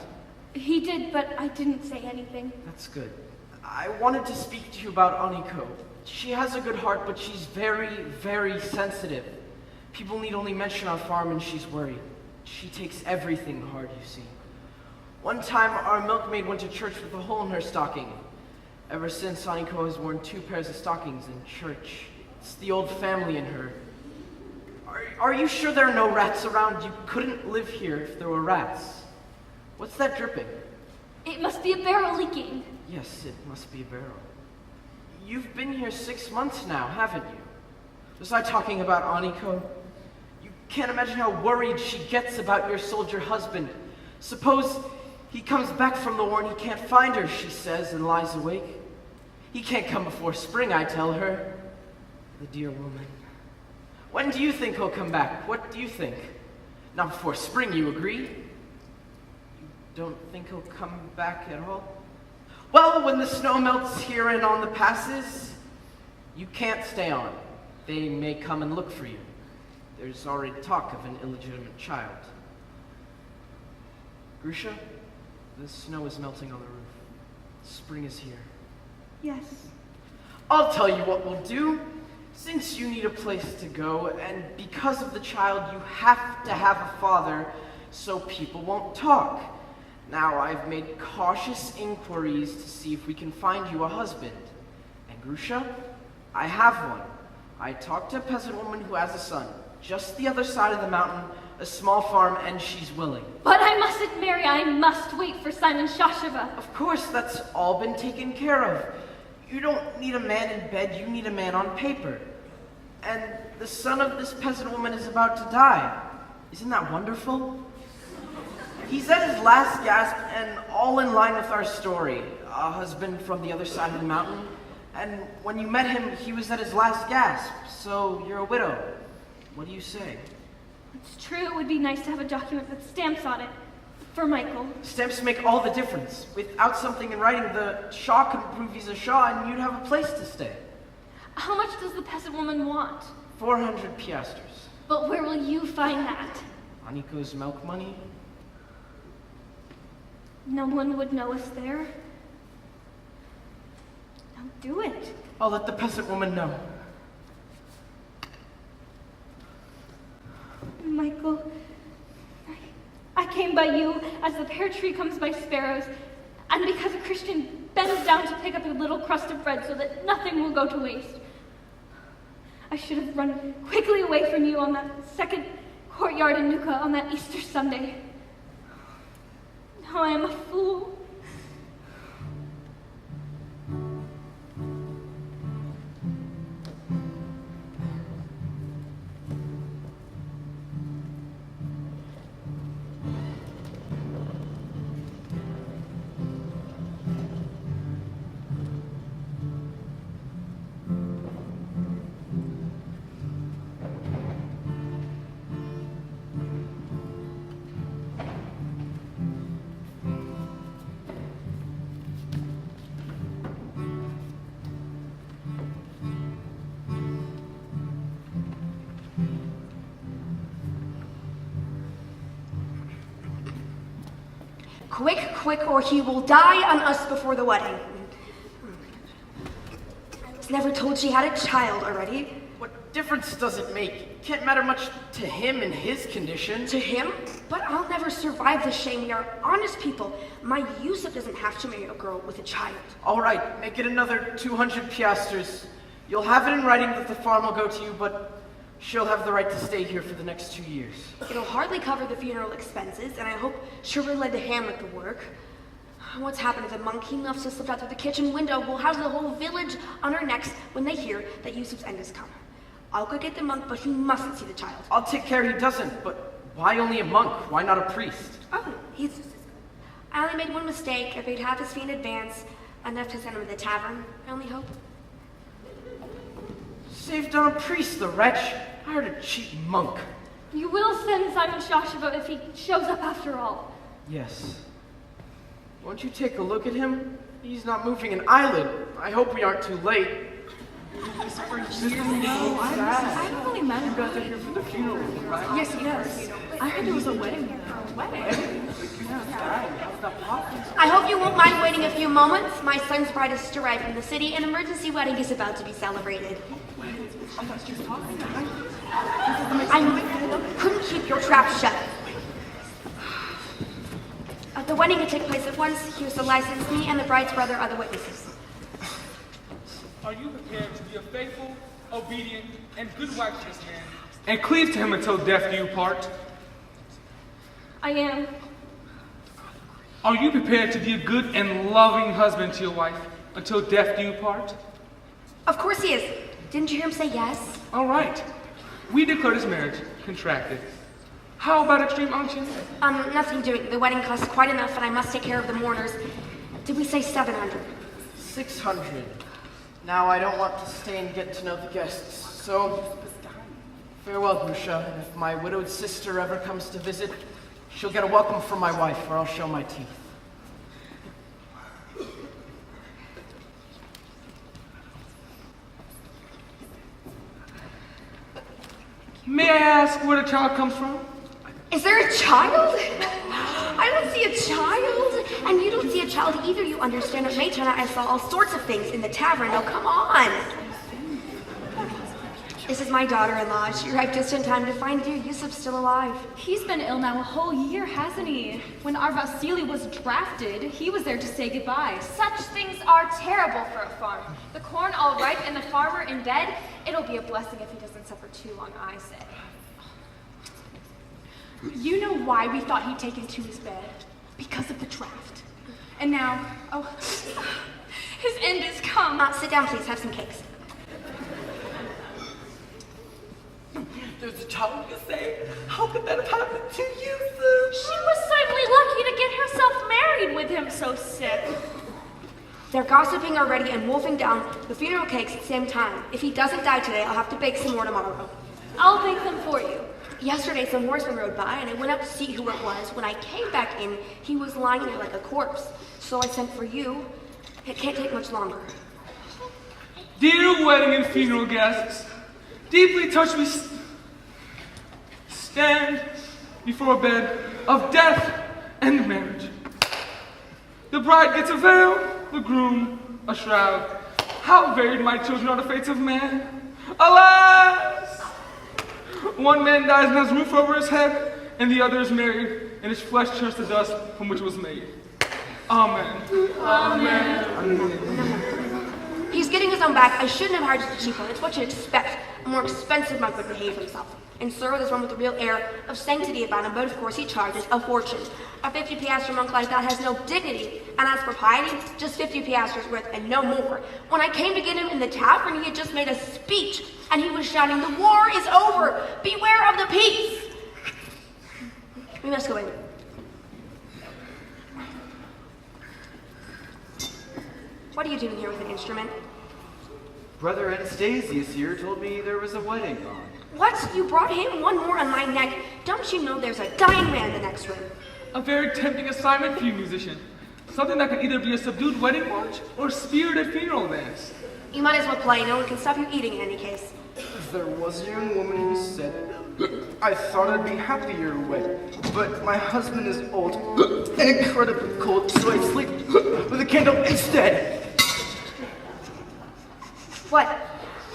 He did, but I didn't say anything. That's good. I wanted to speak to you about Aniko. She has a good heart, but she's very, very sensitive. People need only mention our farm and she's worried. She takes everything hard, you see. One time, our milkmaid went to church with a hole in her stocking. Ever since, Aniko has worn 2 pairs of stockings in church. It's the old family in her. Are you sure there are no rats around? You couldn't live here if there were rats. What's that dripping? It must be a barrel leaking. Yes, it must be a barrel. You've been here 6 months now, haven't you? Was I talking about Aniko? You can't imagine how worried she gets about your soldier husband. Suppose he comes back from the war and he can't find her, she says, and lies awake. He can't come before spring, I tell her. The dear woman. When do you think he'll come back? What do you think? Not before spring, you agree? You don't think he'll come back at all? Well, when the snow melts here and on the passes, you can't stay on. They may come and look for you. There's already talk of an illegitimate child. Grusha, the snow is melting on the roof. Spring is here. Yes. I'll tell you what we'll do. Since you need a place to go, and because of the child, you have to have a father so people won't talk. Now, I've made cautious inquiries to see if we can find you a husband. And Grusha, I have one. I talked to a peasant woman who has a son, just the other side of the mountain, a small farm, and she's willing. But I mustn't marry. I must wait for Simon Shashava. Of course, that's all been taken care of. You don't need a man in bed, you need a man on paper. And the son of this peasant woman is about to die. Isn't that wonderful? He's at his last gasp and all in line with our story. A husband from the other side of the mountain. And when you met him, he was at his last gasp. So you're a widow. What do you say? It's true, it would be nice to have a document with stamps on it. For Michael. Stamps make all the difference. Without something in writing, the Shah could prove he's a Shah and you'd have a place to stay. How much does the peasant woman want? 400 piastres. But where will you find that? Aniko's milk money? No one would know us there. Now do it. I'll let the peasant woman know. Michael, I came by you as the pear tree comes by sparrows, and because a Christian bends down to pick up a little crust of bread so that nothing will go to waste. I should have run quickly away from you on that second courtyard in Nuka on that Easter Sunday. Now I am a fool. Quick, quick, or he will die on us before the wedding. I was never told she had a child already. What difference does it make? It can't matter much to him in his condition. To him? But I'll never survive the shame. We are honest people. My Yusuf doesn't have to marry a girl with a child. All right, make it another 200 piastres. You'll have it in writing that the farm will go to you, but she'll have the right to stay here for the next 2 years. It'll hardly cover the funeral expenses, and I hope she'll lend a hand with the work. What's happened to the monk? He must have slipped out through the kitchen window. We'll have the whole village on our necks when they hear that Yusuf's end has come. I'll go get the monk, but he mustn't see the child. I'll take care he doesn't, but why only a monk? Why not a priest? Oh, he's just as good. I only made one mistake. I paid half his fee in advance, enough to send him to the tavern. I only hope. Saved on a priest, the wretch. Hired a cheap monk. You will send Simon Shashava if he shows up after all. Yes. Won't you take a look at him? He's not moving an eyelid. I hope we aren't too late. I don't really mind. You guys are here for the funeral, right? Yes, he does. I heard there was a wedding here. A wedding? I hope you won't mind waiting a few moments. My son's bride has just arrived from the city. An emergency wedding is about to be celebrated. I couldn't keep your trap shut. The wedding can take place at once. Here's the license. Me and the bride's brother are the witnesses. Are you prepared to be a faithful, obedient, and good wife to this man, and cleave to him until death do you part? I am. Are you prepared to be a good and loving husband to your wife until death do you part? Of course he is. Didn't you hear him say yes? All right. We declare this marriage contracted. How about extreme unction? Nothing doing. The wedding costs quite enough, and I must take care of the mourners. Did we say 700? 600. Now I don't want to stay and get to know the guests, so farewell, Grusha, and if my widowed sister ever comes to visit, she'll get a welcome from my wife, or I'll show my teeth. May I ask where the child comes from? Is there a child? I don't see a child. And you don't see a child either, you understand. It may turn out I saw all sorts of things in the tavern. Oh, come on. This is my daughter-in-law. She arrived just in time to find dear Yusuf still alive. He's been ill now a whole year, hasn't he? When our Vasily was drafted, he was there to say goodbye. Such things are terrible for a farm. The corn all ripe and the farmer in bed. It'll be a blessing if he doesn't suffer too long, I say. You know why we thought he'd taken to his bed? Because of the draft. And now, oh, his end has come. Sit down, please. Have some cakes. There's a child you say. How could that have happened to you, sir? She was certainly lucky to get herself married with him so sick. They're gossiping already and wolfing down the funeral cakes at the same time. If he doesn't die today, I'll have to bake some more tomorrow. I'll bake them for you. Yesterday, some horsemen rode by, and I went out to see who it was. When I came back in, he was lying there like a corpse. So I sent for you. It can't take much longer. Dear wedding and funeral guests, deeply touched we stand before a bed of death and marriage. The bride gets a veil, the groom a shroud. How varied, my children, are the fates of man. Alas! One man dies and has a roof over his head, and the other is married, and his flesh turns to dust from which it was made. Amen. Amen. He's getting his own back. I shouldn't have hired such a cheap one. It's what you'd expect. A more expensive monk would behave himself. And sir, there's one with a real air of sanctity about him, but of course he charges a fortune. A 50 piastre monk like that has no dignity. And as for piety, just 50 piastres worth and no more. When I came to get him in the tavern, he had just made a speech, and he was shouting, "The war is over! Beware of the peace!" We must go in. What are you doing here with an instrument? Brother Anastasius here told me there was a wedding on. What? You brought him? One more on my neck. Don't you know there's a dying man in the next room? A very tempting assignment for you, musician. Something that could either be a subdued wedding march or a spirited funeral dance. You might as well play. No one can stop you eating in any case. There was a young woman who said, I thought I'd be happier away, but my husband is old and incredibly cold, so I sleep with a candle instead. What?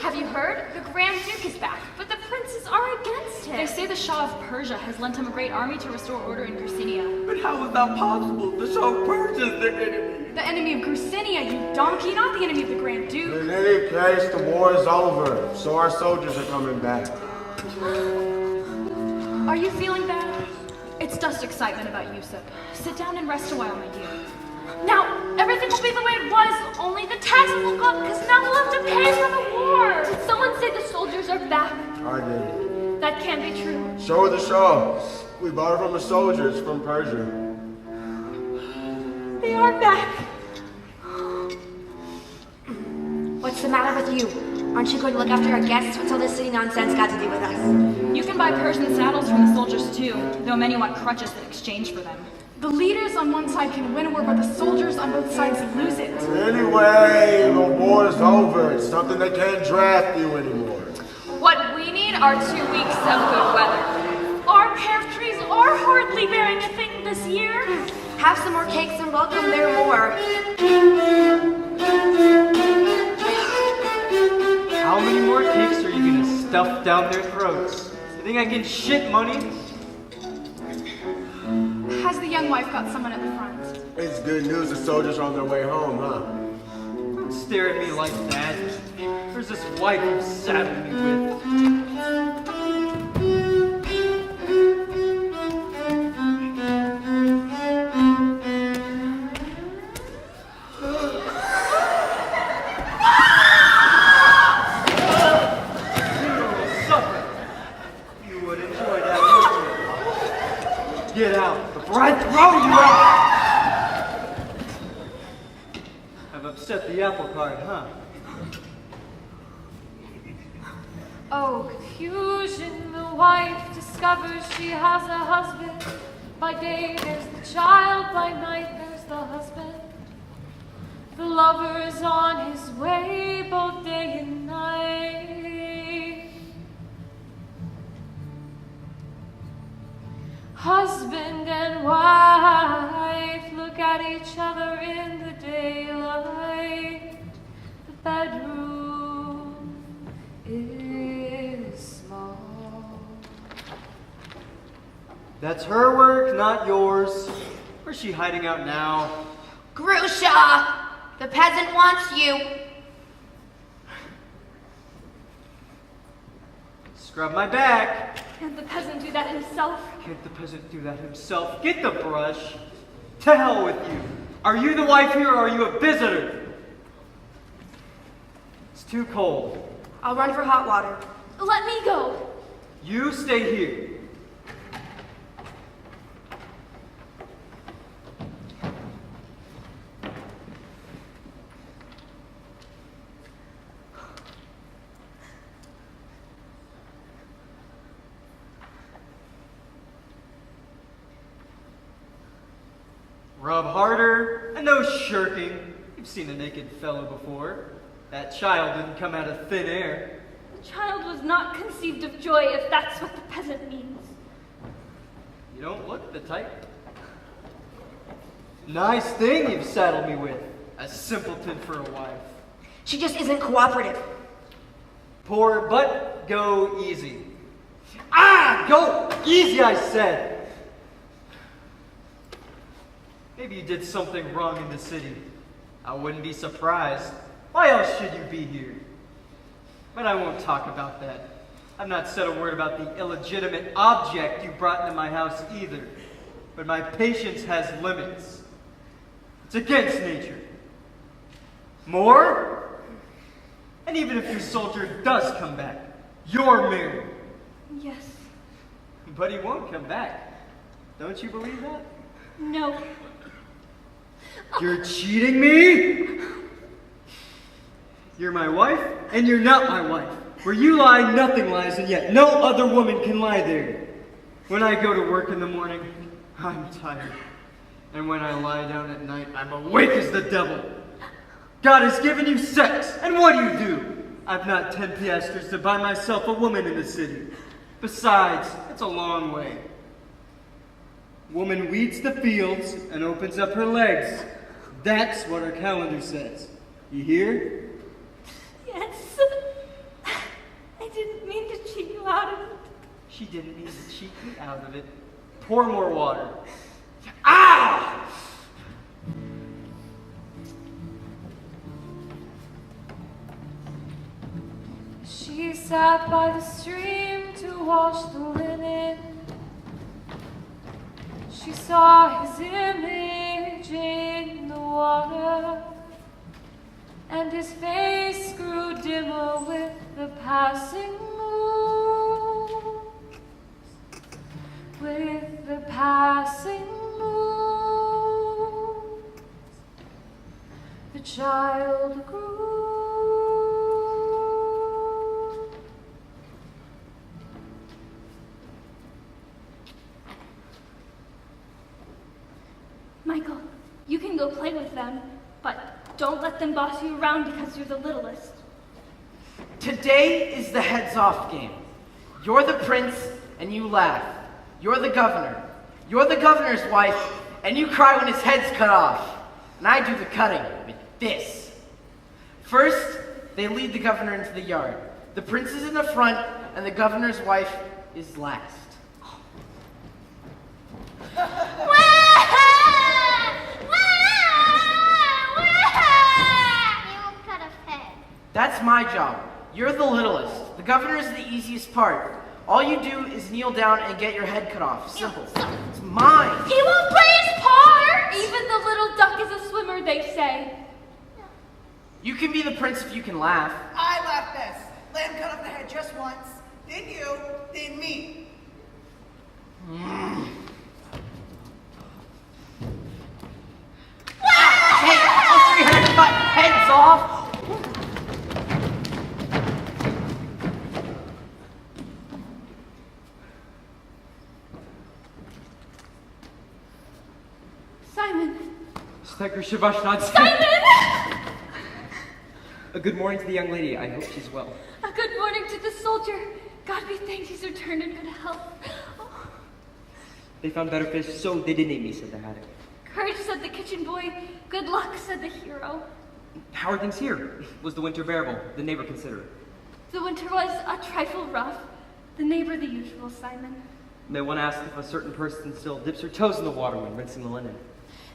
Have you heard? The Grand Duke is back, but the princes are against him. They say the Shah of Persia has lent him a great army to restore order in Crucinia. But how is that possible? The Shah of Persia is their enemy. The enemy of Crucinia, you donkey, not the enemy of the Grand Duke. In any case, the war is over, so our soldiers are coming back. Are you feeling bad? It's just excitement about Yusuf. Sit down and rest a while, my dear. Now, everything will be the way it was, only the taxes will go up because now we'll have to pay for the war. Did someone say the soldiers are back? I did. That can't be true. Show the Shah. We bought it from the soldiers from Persia. They are back. What's the matter with you? Aren't you going to look after our guests? What's all this city nonsense got to do with us? You can buy Persian saddles from the soldiers too, though many want crutches in exchange for them. The leaders on one side can win a war, but the soldiers on both sides lose it. Anyway, the war is over. It's something they can't draft you anymore. What we need are 2 weeks of good weather. Our pear trees have some more cakes and welcome there more. How many more cakes are you gonna stuff down their throats? You think I can shit money? Has the young wife got someone at the front? It's good news the soldiers are on their way home, huh? Don't stare at me like that. Where's this wife you saddled me with? Get out before I throw you out! I've upset the apple cart, huh? Oh, confusion, the wife discovers she has a husband. By day there's the child, by night there's the husband. The lover is on his way both day and night. Husband and wife look at each other in the daylight. The bedroom is small. That's her work, not yours. Where's she hiding out now? Grusha! The peasant wants you. Scrub my back. Can't the peasant do that himself? Can't the peasant do that himself? Get the brush. To hell with you. Are you the wife here or are you a visitor? It's too cold. I'll run for hot water. Let me go. You stay here. Rub harder, and no shirking. You've seen a naked fellow before. That child didn't come out of thin air. The child was not conceived of joy, if that's what the peasant means. You don't look the type. Nice thing you've saddled me with. A simpleton for a wife. She just isn't cooperative. Poor, but go easy. Ah! Go easy, I said! Maybe you did something wrong in the city. I wouldn't be surprised. Why else should you be here? But I won't talk about that. I've not said a word about the illegitimate object you brought into my house either. But my patience has limits. It's against nature. More? And even if your soldier does come back, you're married. Yes. But he won't come back. Don't you believe that? No. You're cheating me? You're my wife, and you're not my wife. Where you lie, nothing lies, and yet no other woman can lie there. When I go to work in the morning, I'm tired. And when I lie down at night, I'm awake as the devil. God has given you sex, and what do? I've not 10 piastres to buy myself a woman in the city. Besides, it's a long way. Woman weeds the fields and opens up her legs. That's what our calendar says. You hear? Yes. I didn't mean to cheat you out of it. She didn't mean to cheat me out of it. Pour more water. Ah! She sat by the stream to wash the linen. She saw his image in the water, and his face grew dimmer with the passing moon. With the passing moon, the child grew. Michael, you can go play with them, but don't let them boss you around because you're the littlest. Today is the heads-off game. You're the prince, and you laugh. You're the governor. You're the governor's wife, And you cry when his head's cut off. And I do the cutting with this. First, they lead the governor into the yard. The prince is in the front, and the governor's wife is last. You won't cut off head. That's my job. You're the littlest. The governor is the easiest part. All you do is kneel down and get your head cut off. Simple. It's mine. He won't play his part! Even the little duck is a swimmer, they say. You can be the prince if you can laugh. I laugh best. Lamb cut off the head just once. Then you, then me. Hey, I'll show you how to cut heads off. Simon. Inspector Shavashnad. Simon! A good morning to the young lady. I hope she's well. A good morning to the soldier. God be thanked he's returned in good health. Oh. They found better fish, so they didn't eat me, said the haddock. Courage, said the kitchen boy. Good luck, said the hero. How are things here? Was the winter bearable? The neighbor considerate? The winter was a trifle rough. The neighbor the usual, Simon. May one ask if a certain person still dips her toes in the water when rinsing the linen?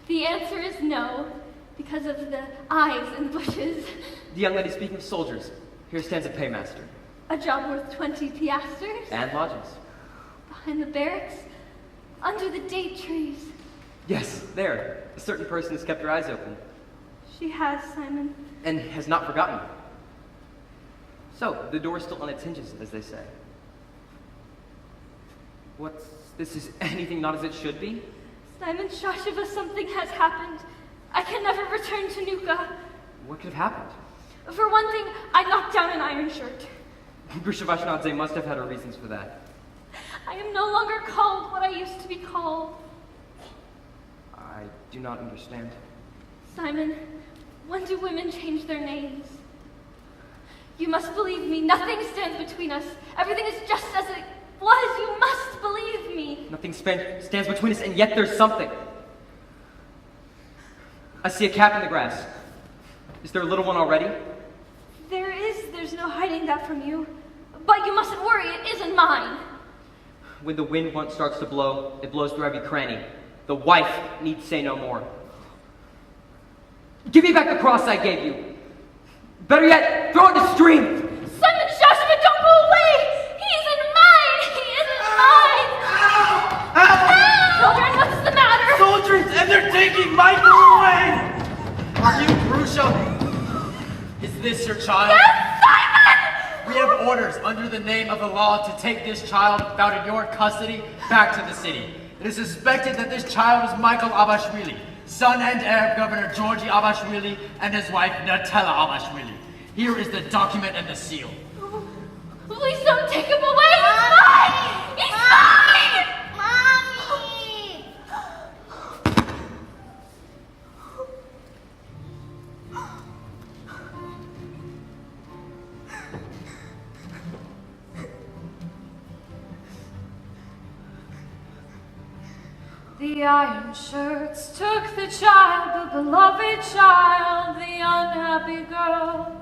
The answer is no, because of the eyes in the bushes. The young lady speaking of soldiers. Here stands a paymaster. A job worth 20 piastres. And lodgings. Behind the barracks. Under the date trees. Yes, there. A certain person has kept her eyes open. She has, Simon. And has not forgotten. So, the door's still on its hinges, as they say. What's this? Is anything not as it should be? Simon Shashiva, something has happened. I can never return to Nuka. What could have happened? For one thing, I knocked down an iron shirt. Shavashnadze must have had her reasons for that. I am no longer called what I used to be called. I do not understand. Simon, when do women change their names? You must believe me. Nothing stands between us. Everything is just as it was. You must believe me. Nothing stands between us, and yet there's something. I see a cap in the grass. Is there a little one already? There is. There's no hiding that from you. But you mustn't worry. It isn't mine. When the wind once starts to blow, it blows through every cranny. The wife need say no more. Give me back the cross I gave you. Better yet, throw it in the stream. Simon Shashiva, don't go away. He isn't mine. He isn't mine. Children, what's the matter? Soldiers, and they're taking Michael away! Are you Grusha? Is this your child? Yes, Simon! We have orders under the name of the law to take this child found in your custody back to the city. It is suspected that this child is Michael Abashvili, son and heir of Governor Georgi Abashvili and his wife Natella Abashvili. Here is the document and the seal. Please don't take him away. He's mine. He's mine. Mommy! The iron shirts took the child, the beloved child, the unhappy girl,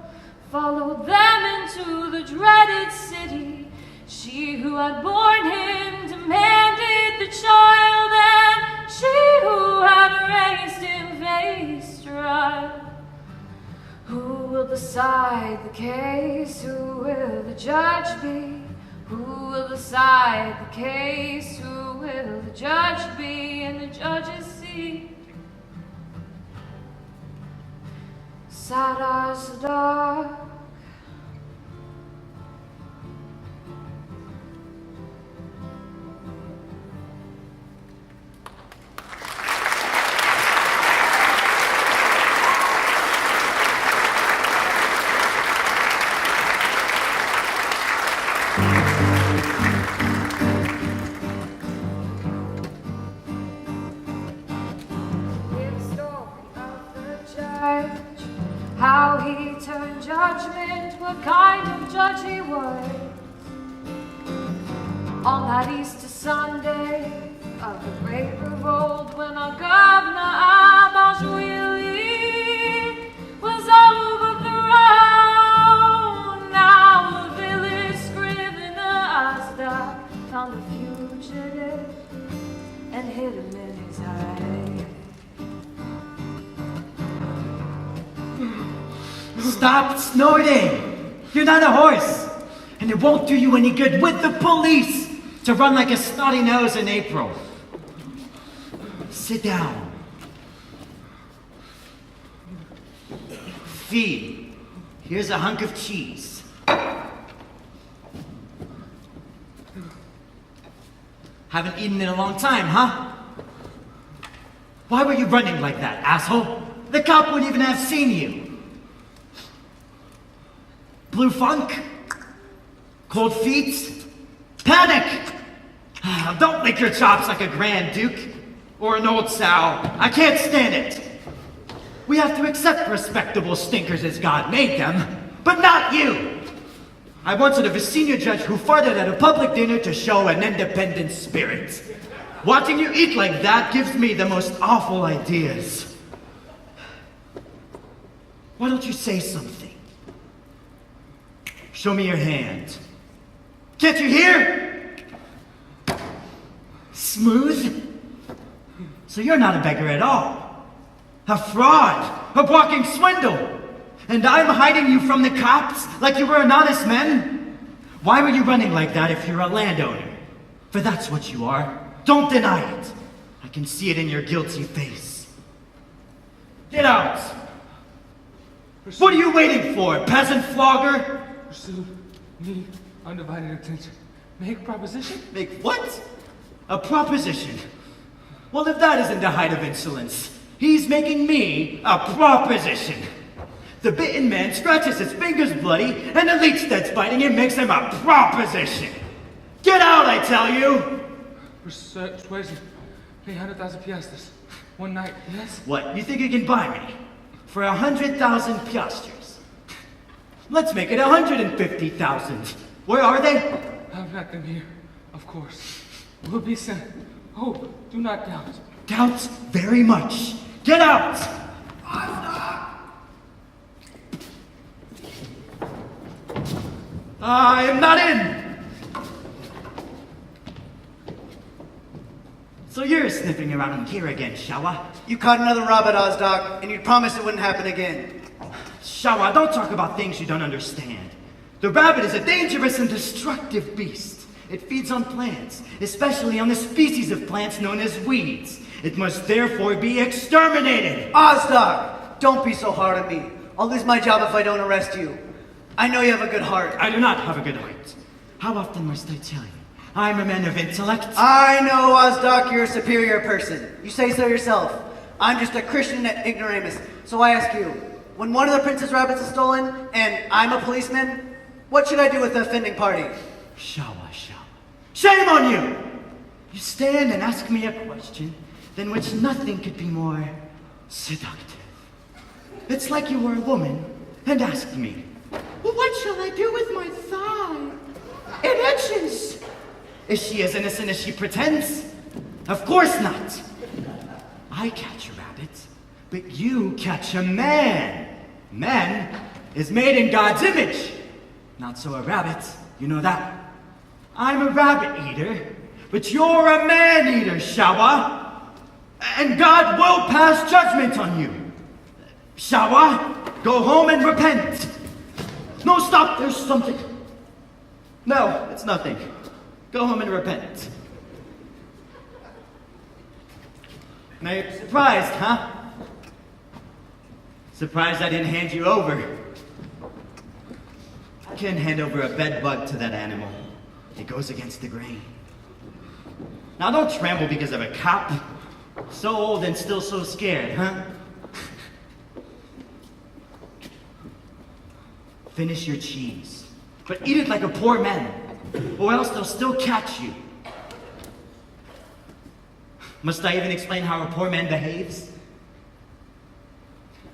followed them into the dreaded city. She who had borne him demanded the child, and she who had raised him faced trial. Who will decide the case? Who will the judge be? Who will decide the case? Who will the judge be in the judge's seat? Sad as the dark. How he turned judgment, what kind of judge he was. On that Easter Sunday, of the great revolt when our governor Abashwili was overthrown. Now a village scrivener Asda found a fugitive and hid him in his hide. Stop snorting! You're not a horse! And it won't do you any good with the police to run like a snotty nose in April. Sit down. Fee, here's a hunk of cheese. Haven't eaten in a long time, huh? Why were you running like that, asshole? The cop wouldn't even have seen you. Blue funk? Cold feet? Panic! Don't lick your chops like a Grand Duke or an old sow. I can't stand it. We have to accept respectable stinkers as God made them, but not you. I once heard of a senior judge who farted at a public dinner to show an independent spirit. Watching you eat like that gives me the most awful ideas. Why don't you say something? Show me your hand. Can't you hear? Smooth? So you're not a beggar at all. A fraud. A walking swindle. And I'm hiding you from the cops like you were an honest man? Why were you running like that if you're a landowner? For that's what you are. Don't deny it. I can see it in your guilty face. Get out! What are you waiting for, peasant flogger? Pursue, need undivided attention. Make proposition? Make what? A proposition? Well, if that isn't the height of insolence, he's making me a proposition. The bitten man scratches his fingers bloody, and the leech that's biting him makes him a proposition. Get out, I tell you! Persuasion. Pay 100,000 piastres. One night, yes? What, you think you can buy me? For 100,000 piastres? Let's make it 150,000. Where are they? I've got them here, of course. Will be sent. Hope, do not doubt. Doubt very much. Get out! I am not in! So you're sniffing around here again, Shawa? You caught another rabbit, Ozdoc, and you promised it wouldn't happen again. Shawa, don't talk about things you don't understand. The rabbit is a dangerous and destructive beast. It feeds on plants, especially on the species of plants known as weeds. It must therefore be exterminated. Ozdoc, don't be so hard on me. I'll lose my job if I don't arrest you. I know you have a good heart. I do not have a good heart. How often must I tell you? I'm a man of intellect. I know, Ozdoc, you're a superior person. You say so yourself. I'm just a Christian ignoramus. So I ask you, when one of the prince's rabbits is stolen, and I'm a policeman, what should I do with the offending party? Shawa. Shame on you! You stand and ask me a question than which nothing could be more seductive. It's like you were a woman and asked me, well, what shall I do with my thigh? It itches. Is she as innocent as she pretends? Of course not. I catch a rabbit, but you catch a man. Man is made in God's image. Not so a rabbit, you know that. I'm a rabbit eater, but you're a man eater, Shawa. And God will pass judgment on you. Shawa, go home and repent. No, stop, there's something. No, it's nothing. Go home and repent. Now you're surprised, huh? Surprised I didn't hand you over. I can't hand over a bed bug to that animal. It goes against the grain. Now don't tremble because of a cop. So old and still so scared, huh? Finish your cheese, but eat it like a poor man, or else they'll still catch you. Must I even explain how a poor man behaves?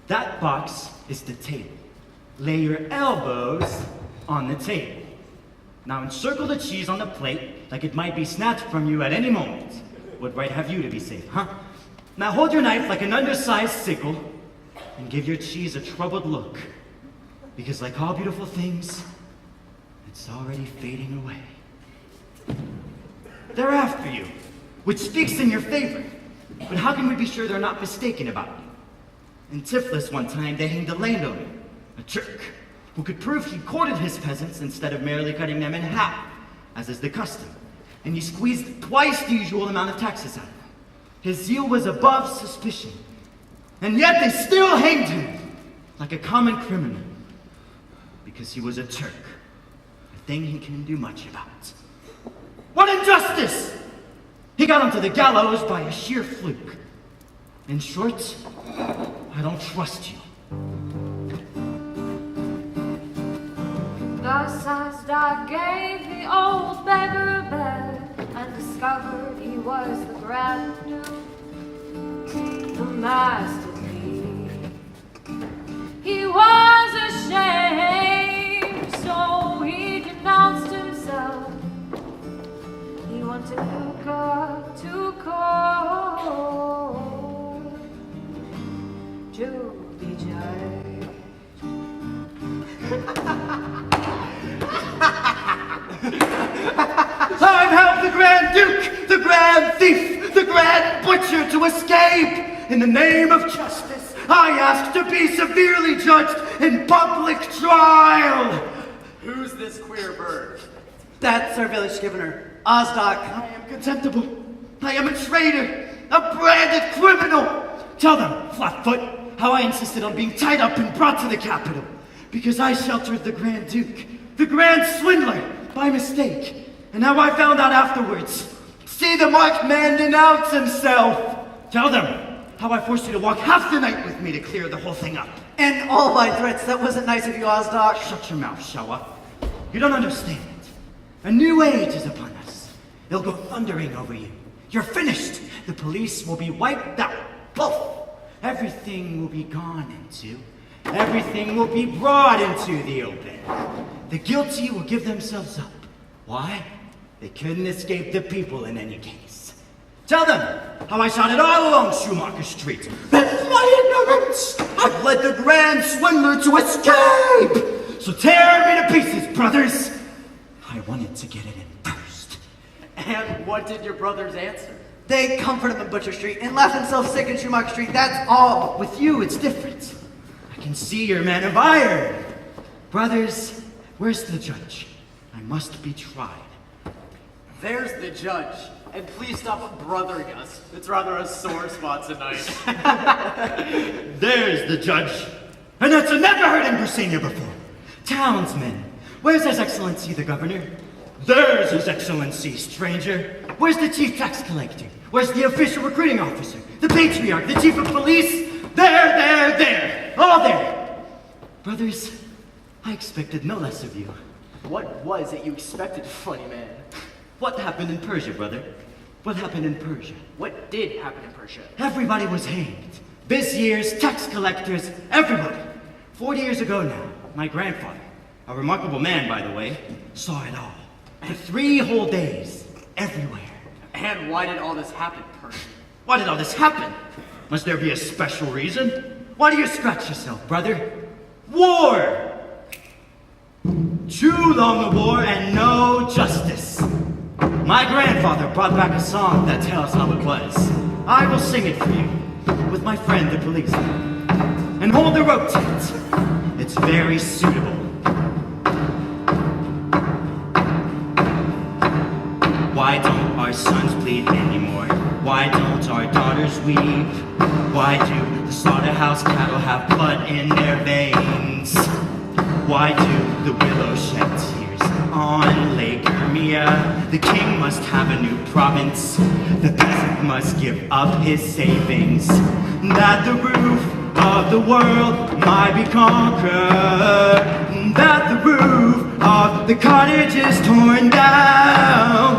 That box is the table. Lay your elbows on the table. Now encircle the cheese on the plate like it might be snatched from you at any moment. what right have you to be safe, huh? Now hold your knife like an undersized sickle and give your cheese a troubled look. Because like all beautiful things, it's already fading away. They're after you, which speaks in your favor. But how can we be sure they're not mistaken about you? In Tiflis one time, they hanged a landowner, a Turk, who could prove he courted his peasants instead of merely cutting them in half, as is the custom. And he squeezed twice the usual amount of taxes out of them. His zeal was above suspicion. And yet they still hanged him, like a common criminal, because he was a Turk, a thing he couldn't do much about. What injustice! He got onto the gallows by a sheer fluke. In short, I don't trust you. Thus as I gave the old beggar a bed and discovered he was the grand duke, the masterpiece. He was ashamed, so he denounced himself. He wanted Luca to court to be judged. I've helped the Grand Duke, the Grand Thief, the Grand Butcher to escape. In the name of justice, I ask to be severely judged in public trial. Who's this queer bird? That's our village scrivener, Ozdoc. I am contemptible. I am a traitor, a branded criminal. Tell them, Flatfoot, how I insisted on being tied up and brought to the capital. Because I sheltered the Grand Duke, the Grand Swindler, by mistake. And how I found out afterwards. See the marked man denounce himself. Tell them how I forced you to walk half the night with me to clear the whole thing up. And all my threats, that wasn't nice of you, Ozdoc. Shut your mouth, Shawa. You don't understand. A new age is upon us. It'll go thundering over you. You're finished. The police will be wiped out. Both. Everything will be gone into. Everything will be brought into the open. The guilty will give themselves up. Why? They couldn't escape the people in any case. Tell them how I shot it all along Schumacher Street. That's my ignorance! I've led the Grand Swindler to escape! So tear me to pieces, brothers! I wanted to get it in first. And what did your brothers answer? They comfort him in Butcher Street and laugh themselves sick in Schumacher Street, that's all. With you, it's different. I can see you're a man of iron. Brothers, where's the judge? I must be tried. There's the judge. And please stop brothering us. It's rather a sore spot tonight. There's the judge. And that's never heard in Brisania before. Townsmen, where's His Excellency the Governor? There's His Excellency, stranger. Where's the Chief Tax Collector? Where's the Official Recruiting Officer? The Patriarch, the Chief of Police? There! All there! Brothers, I expected no less of you. What was it you expected, funny man? What happened in Persia, brother? What happened in Persia? What did happen in Persia? Everybody was hanged. Viziers, tax collectors, everybody. 40 years ago now, my grandfather, a remarkable man, by the way, saw it all. For 3 whole days, everywhere. And why did all this happen, Persia? Why did all this happen? Must there be a special reason? Why do you scratch yourself, brother? War! Too long a war and no justice. My grandfather brought back a song that tells how it was. I will sing it for you, with my friend the policeman. And hold the rope to it. It's very suitable. Why don't our sons bleed anymore? Why don't our daughters weep? Why do the slaughterhouse cattle have blood in their veins? Why do the willows shed tears on Lake Hermia? The king must have a new province. The peasant must give up his savings. That the roof of the world might be conquered. That the roof of the cottage is torn down.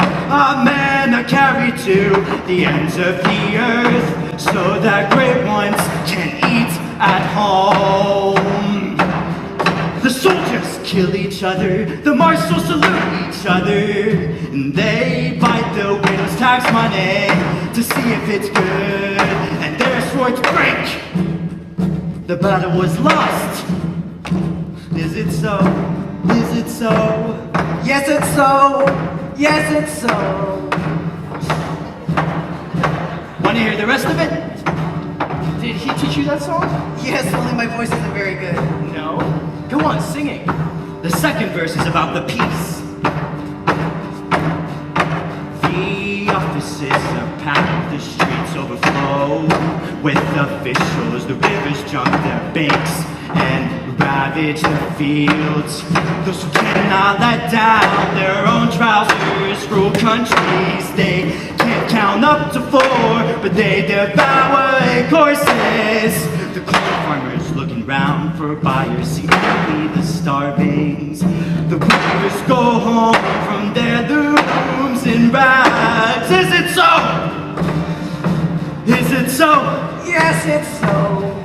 Men are carried to the ends of the earth, so that great ones can eat at home. The soldiers kill each other, the marshals salute each other, and they bite the widow's tax money to see if it's good, and their swords break. The battle was lost. Is it so? Is it so? Yes, it's so. Yes, it's so. Want to hear the rest of it? Did he teach you that song? Yes, only my voice isn't very good. No. Go on, sing it. The second verse is about the peace. The offices are packed, the streets overflow with officials. The rivers jump their banks and ravage the fields. Those who cannot let down their own trousers rule countries. They can't count up to 4, but they devour courses. The corn farmers looking round for buyers see only the starvings. The weavers go home from their looms in rags. Is it so? Is it so? Yes, it's so.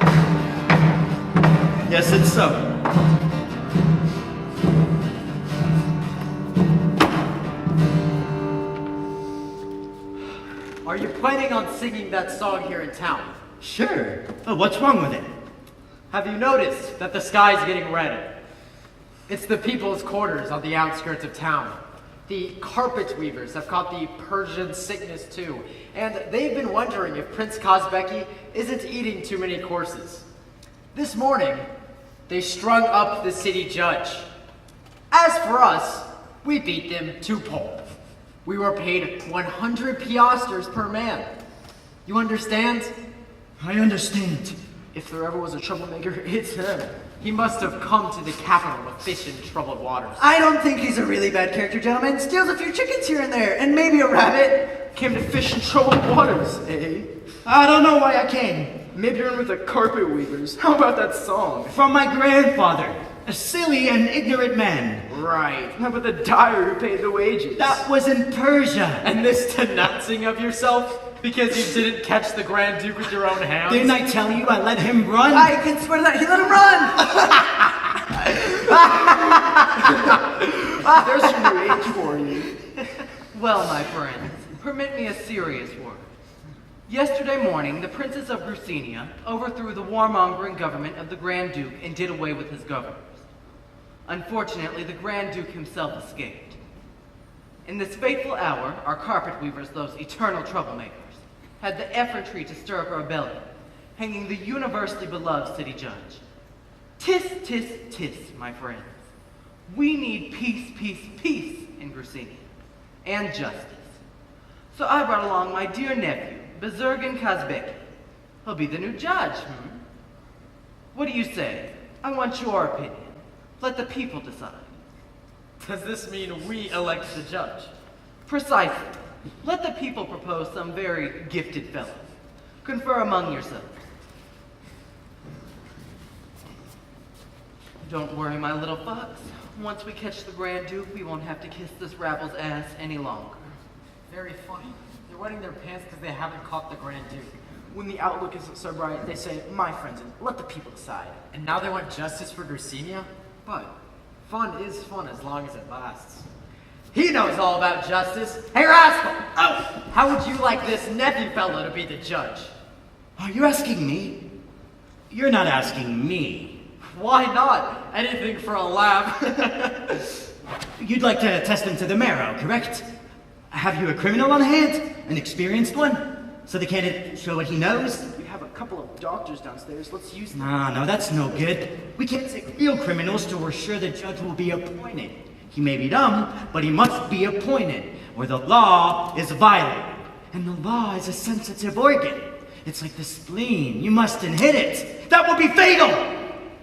Yes, it's so. Are you planning on singing that song here in town? Sure. Oh, what's wrong with it? Have you noticed that the sky's getting red? It's the people's quarters on the outskirts of town. The carpet weavers have caught the Persian sickness too, and they've been wondering if Prince Kazbeki isn't eating too many courses. This morning, they strung up the city judge. As for us, we beat them to pulp. We were paid 100 piastres per man. You understand? I understand. If there ever was a troublemaker, it's him. He must have come to the capital to fish in troubled waters. I don't think he's a really bad character, gentlemen. Steals a few chickens here and there, and maybe a rabbit. Came to fish in troubled waters, eh? I don't know why I came. Maybe you're in with the carpet weavers. How about that song? From my grandfather, a silly and ignorant man. Right. How about the dyer who paid the wages? That was in Persia. And this denouncing of yourself because you didn't catch the Grand Duke with your own hands? Didn't I tell you I let him run? I can swear to that he let him run! There's your new age for you. Well, my friends, permit me a serious word. Yesterday morning, the Princess of Brucenia overthrew the warmongering government of the Grand Duke and did away with his governors. Unfortunately, the Grand Duke himself escaped. In this fateful hour, our carpet weavers, those eternal troublemakers, had the effrontery to stir up a rebellion, hanging the universally beloved city judge. Tis, tis, tis, my friends. We need peace, peace, peace in Brucenia, and justice. So I brought along my dear nephew, Bezirgan Kazbeki. He'll be the new judge, What do you say? I want your opinion. Let the people decide. Does this mean we elect the judge? Precisely. Let the people propose some very gifted fellow. Confer among yourselves. Don't worry, my little fox. Once we catch the Grand Duke, we won't have to kiss this rabble's ass any longer. Very funny. They're wetting their pants because they haven't caught the Grand Duke. When the outlook isn't so bright, they say, my friends, and let the people decide. And now they want justice for Brucenia? But fun is fun as long as it lasts. He knows all about justice. Hey, rascal! Oh! How would you like this nephew fellow to be the judge? Are you asking me? You're not asking me. Why not? Anything for a laugh. You'd like to test him to the marrow, correct? Have you a criminal on hand? An experienced one? So the candidate show what he knows? We have a couple of doctors downstairs. Let's use them. No, that's no good. We can't take real criminals till we're sure the judge will be appointed. He may be dumb, but he must be appointed, or the law is violated. And the law is a sensitive organ. It's like the spleen. You mustn't hit it. That will be fatal!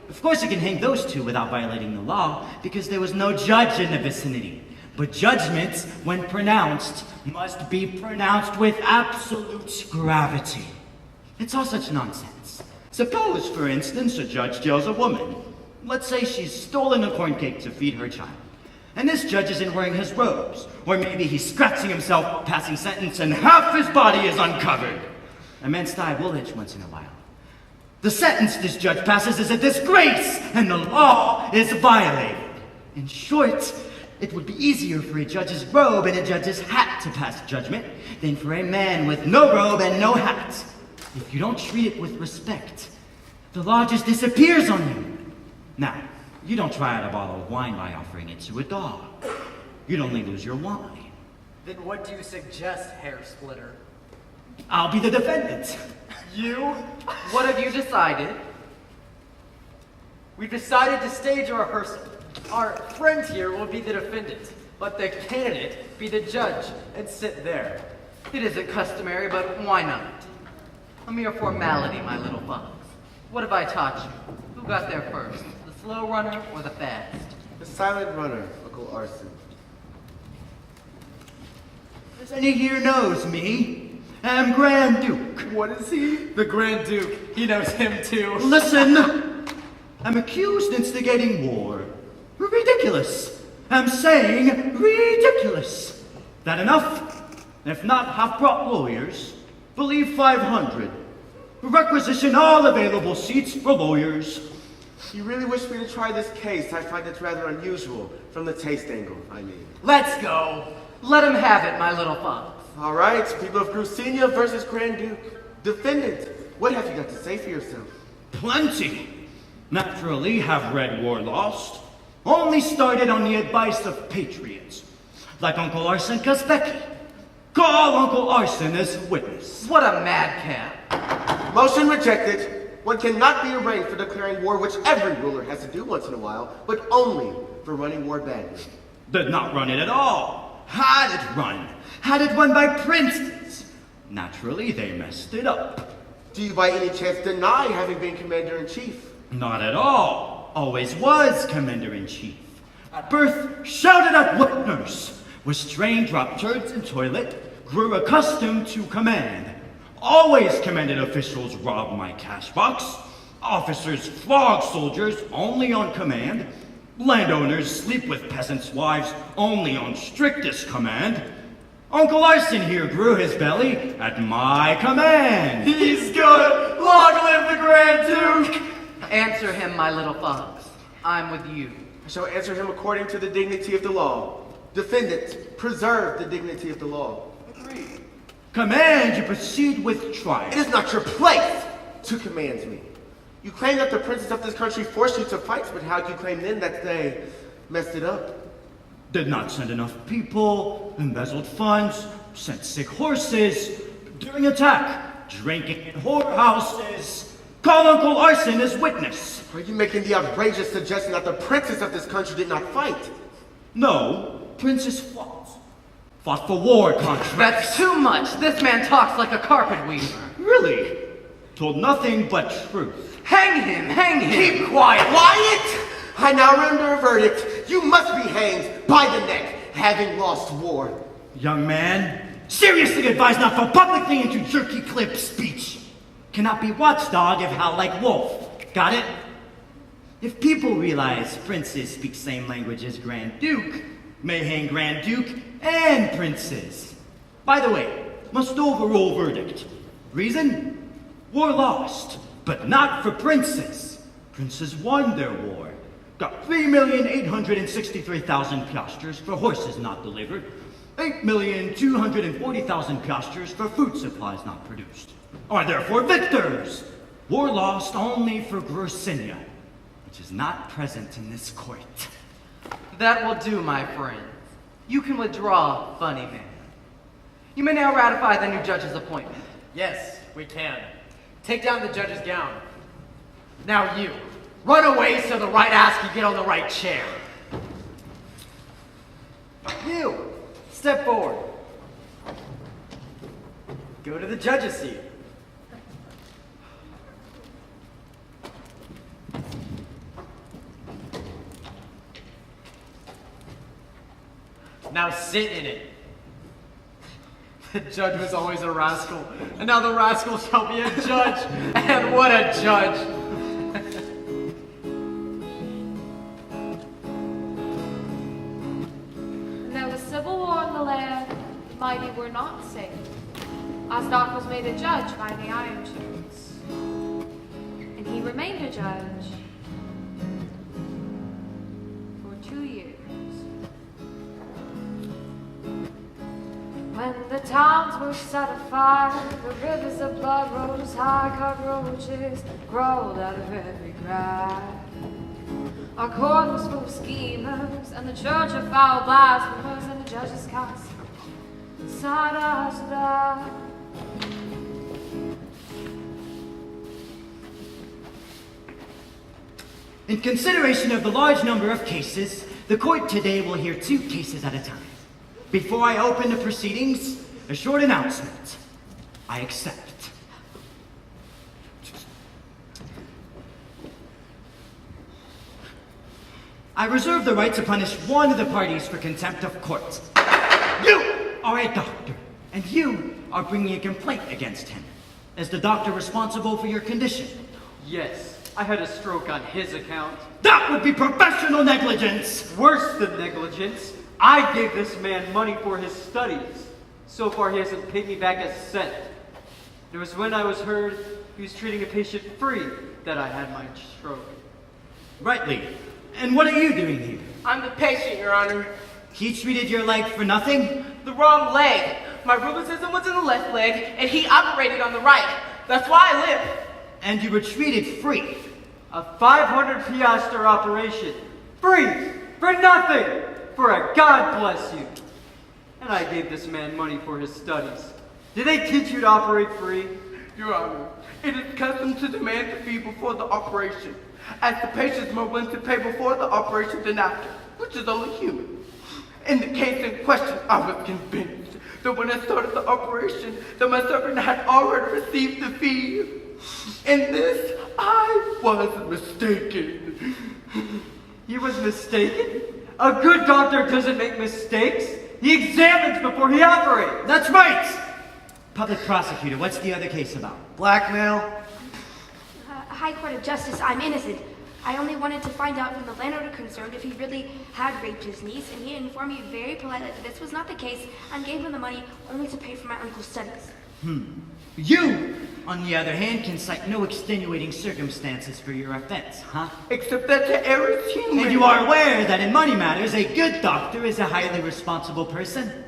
Of course you can hang those two without violating the law, because there was no judge in the vicinity. But judgments, when pronounced, must be pronounced with absolute gravity. It's all such nonsense. Suppose, for instance, a judge jails a woman. Let's say she's stolen a corn cake to feed her child. And this judge isn't wearing his robes. Or maybe he's scratching himself, passing sentence, and half his body is uncovered. A man's thigh will itch once in a while. The sentence this judge passes is a disgrace, and the law is violated. In short, It would be easier for a judge's robe and a judge's hat to pass judgment than for a man with no robe and no hat. If you don't treat it with respect, the law just disappears on you. Now, you don't try out a bottle of wine by offering it to a dog. You'd only lose your wine. Then what do you suggest, hair splitter? I'll be the defendant. You? What have you decided? We've decided to stage a rehearsal. Our friend here will be the defendant, but the candidate be the judge and sit there. It isn't customary, but why not? A mere formality, my little fox. What have I taught you? Who got there first? The slow runner or the fast? The silent runner, Uncle Arson. Does any here knows me? I'm Grand Duke. What is he? The Grand Duke. He knows him too. Listen! I'm accused instigating war. Ridiculous. I'm saying ridiculous. That enough? If not, have brought lawyers. Believe 500. Requisition all available seats for lawyers. You really wish me to try this case? I find it rather unusual, from the taste angle, I mean. Let's go. Let him have it, my little fox. All right, people of Crucenia versus Grand Duke. Defendant, what have you got to say for yourself? Plenty. Naturally, have read War Lost. Only started on the advice of patriots, like Uncle Arson Kazbeki. Call Uncle Arson as witness. What a madcap. Motion rejected. One cannot be arraigned for declaring war, which every ruler has to do once in a while, but only for running war badly. Did not run it at all. Had it run. Had it run by princes. Naturally, they messed it up. Do you by any chance deny having been commander-in-chief? Not at all. Always was commander-in-chief. At birth, shouted at wet nurse. Was trained, dropped turds in toilet. Grew accustomed to command. Always commanded officials rob my cash box. Officers flog soldiers only on command. Landowners sleep with peasants' wives only on strictest command. Uncle Arson here grew his belly at my command. He's good. Long live the Grand Duke. Answer him, my little fox. I'm with you. I shall answer him according to the dignity of the law. Defendant, preserve the dignity of the law. Agreed. Command you proceed with trial. It is not your place to command me. You claim that the princes of this country forced you to fight, but how do you claim then that they messed it up? Did not send enough people, embezzled funds, sent sick horses, during attack, drinking in whorehouses. Call Uncle Arson as witness. Are you making the outrageous suggestion that the princes of this country did not fight? No, princes fought. Fought for war contracts. That's too much. This man talks like a carpet weaver. Really? Told nothing but truth. Hang him, hang him. Keep quiet. Quiet! I now render a verdict. You must be hanged by the neck, having lost war. Young man, seriously advise not go publicly into jerky clip speech. Cannot be watchdog if howl like wolf. Got it? If people realize princes speak same language as Grand Duke, may hang Grand Duke and princes. By the way, must overrule verdict. Reason? War lost, but not for princes. Princes won their war. Got 3,863,000 piastres for horses not delivered. 8,240,000 piastres for food supplies not produced. Are therefore victors. War lost only for Grosinia, which is not present in this court. That will do, my friend. You can withdraw, funny man. You may now ratify the new judge's appointment. Yes, we can. Take down the judge's gown. Now you, run away so the right ass can get on the right chair. You, step forward. Go to the judge's seat. Now sit in it. The judge was always a rascal, and now the rascal shall be a judge. And what a judge! And there was civil war in the land, the mighty were not safe. Osdoc was made a judge by the Iron Shirts, and he remained a judge for 2 years. towns were set afire, the rivers of blood rose high, cockroaches crawled out of every crack. Our court was full of schemers, and the church of foul blasphemers, and the judges cast side us down. In consideration of the large number of cases, the court today will hear 2 cases at a time. Before I open the proceedings, a short announcement. I accept. I reserve the right to punish one of the parties for contempt of court. You are a doctor, and you are bringing a complaint against him. Is the doctor responsible for your condition? Yes, I had a stroke on his account. That would be professional negligence! Worse than negligence. I gave this man money for his studies. So far, he hasn't paid me back a cent. It was when I was heard he was treating a patient free that I had my stroke. Rightly. And what are you doing here? I'm the patient, Your Honor. He treated your leg for nothing? The wrong leg. My rheumatism was in the left leg, and he operated on the right. That's why I live. And you were treated free. A 500 piastre operation. Free! For nothing! For a God bless you! And I gave this man money for his studies. Did they teach you to operate free? Your Honor, it is custom to demand the fee before the operation, as the patient is more willing to pay before the operation than after, which is only human. In the case in question, I was convinced that when I started the operation, that my servant had already received the fee. In this, I was mistaken. He was mistaken? A good doctor doesn't make mistakes. He examines before he operates. That's right! Public prosecutor, what's the other case about? Blackmail? High Court of Justice, I'm innocent. I only wanted to find out from the landowner concerned if he really had raped his niece, and he informed me very politely that this was not the case and gave him the money only to pay for my uncle's studies. You, on the other hand, can cite no extenuating circumstances for your offense, huh? Except that the error is human. And you are aware that in money matters, a good doctor is a highly responsible person.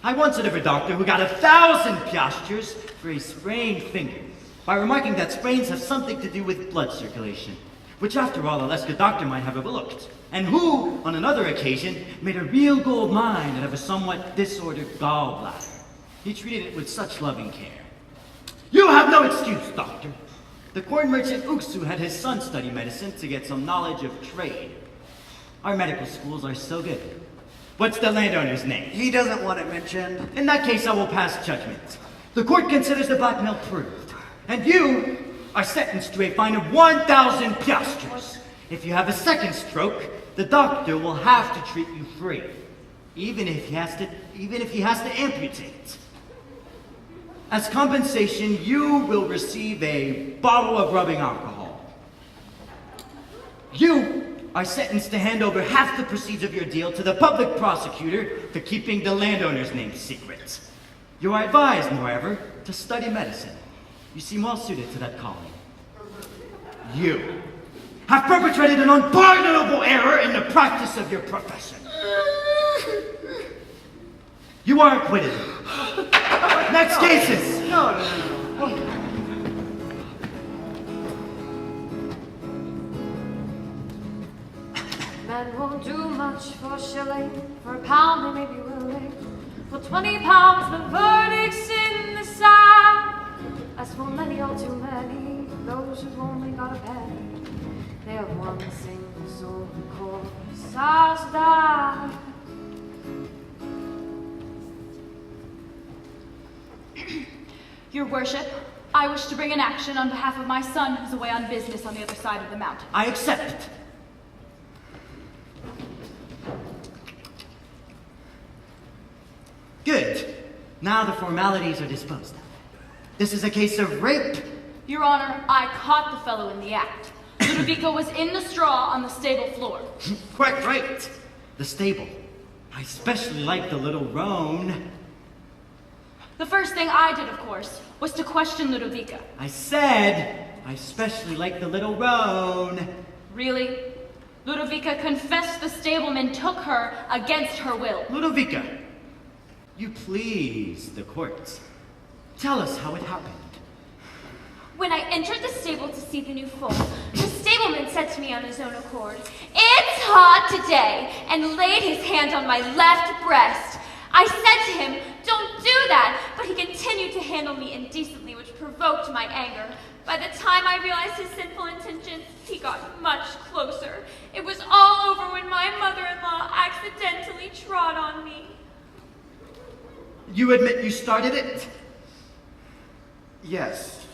I once heard of a doctor who got 1,000 piastres for a sprained finger, by remarking that sprains have something to do with blood circulation, which after all, a less good doctor might have overlooked, and who, on another occasion, made a real gold mine out of a somewhat disordered gallbladder. He treated it with such loving care. You have no excuse, doctor. The corn merchant Uksu had his son study medicine to get some knowledge of trade. Our medical schools are so good. What's the landowner's name? He doesn't want it mentioned. In that case, I will pass judgment. The court considers the blackmail proved, and you are sentenced to a fine of 1,000 piastres. If you have a second stroke, the doctor will have to treat you free, even if he has to amputate. As compensation, you will receive a bottle of rubbing alcohol. You are sentenced to hand over half the proceeds of your deal to the public prosecutor for keeping the landowner's name secret. You are advised, moreover, to study medicine. You seem well suited to that calling. You have perpetrated an unpardonable error in the practice of your profession. You are acquitted. Next cases. No. Men won't do much for a shilling, for a pound they may be willing. For 20 pounds the verdict's in the sand. As for many, all too many, those who've only got a penny, they have one single soul who course has died. Your worship, I wish to bring an action on behalf of my son who's away on business on the other side of the mountain. I accept. Good. Now the formalities are disposed of. This is a case of rape. Your Honor, I caught the fellow in the act. Ludovico was in the straw on the stable floor. Quite right. The stable. I especially like the little roan. The first thing I did, of course, was to question Ludovica. I said, I especially like the little roan. Really? Ludovica confessed the stableman took her against her will. Ludovica, You please the court. Tell us how it happened. When I entered the stable to see the new foal, the stableman said to me on his own accord, "It's hot today," and laid his hand on my left breast. I said to him, "Don't do that," but he continued to handle me indecently, which provoked my anger. By the time I realized his sinful intentions, he got much closer. It was all over when my mother-in-law accidentally trod on me. You admit you started it? Yes.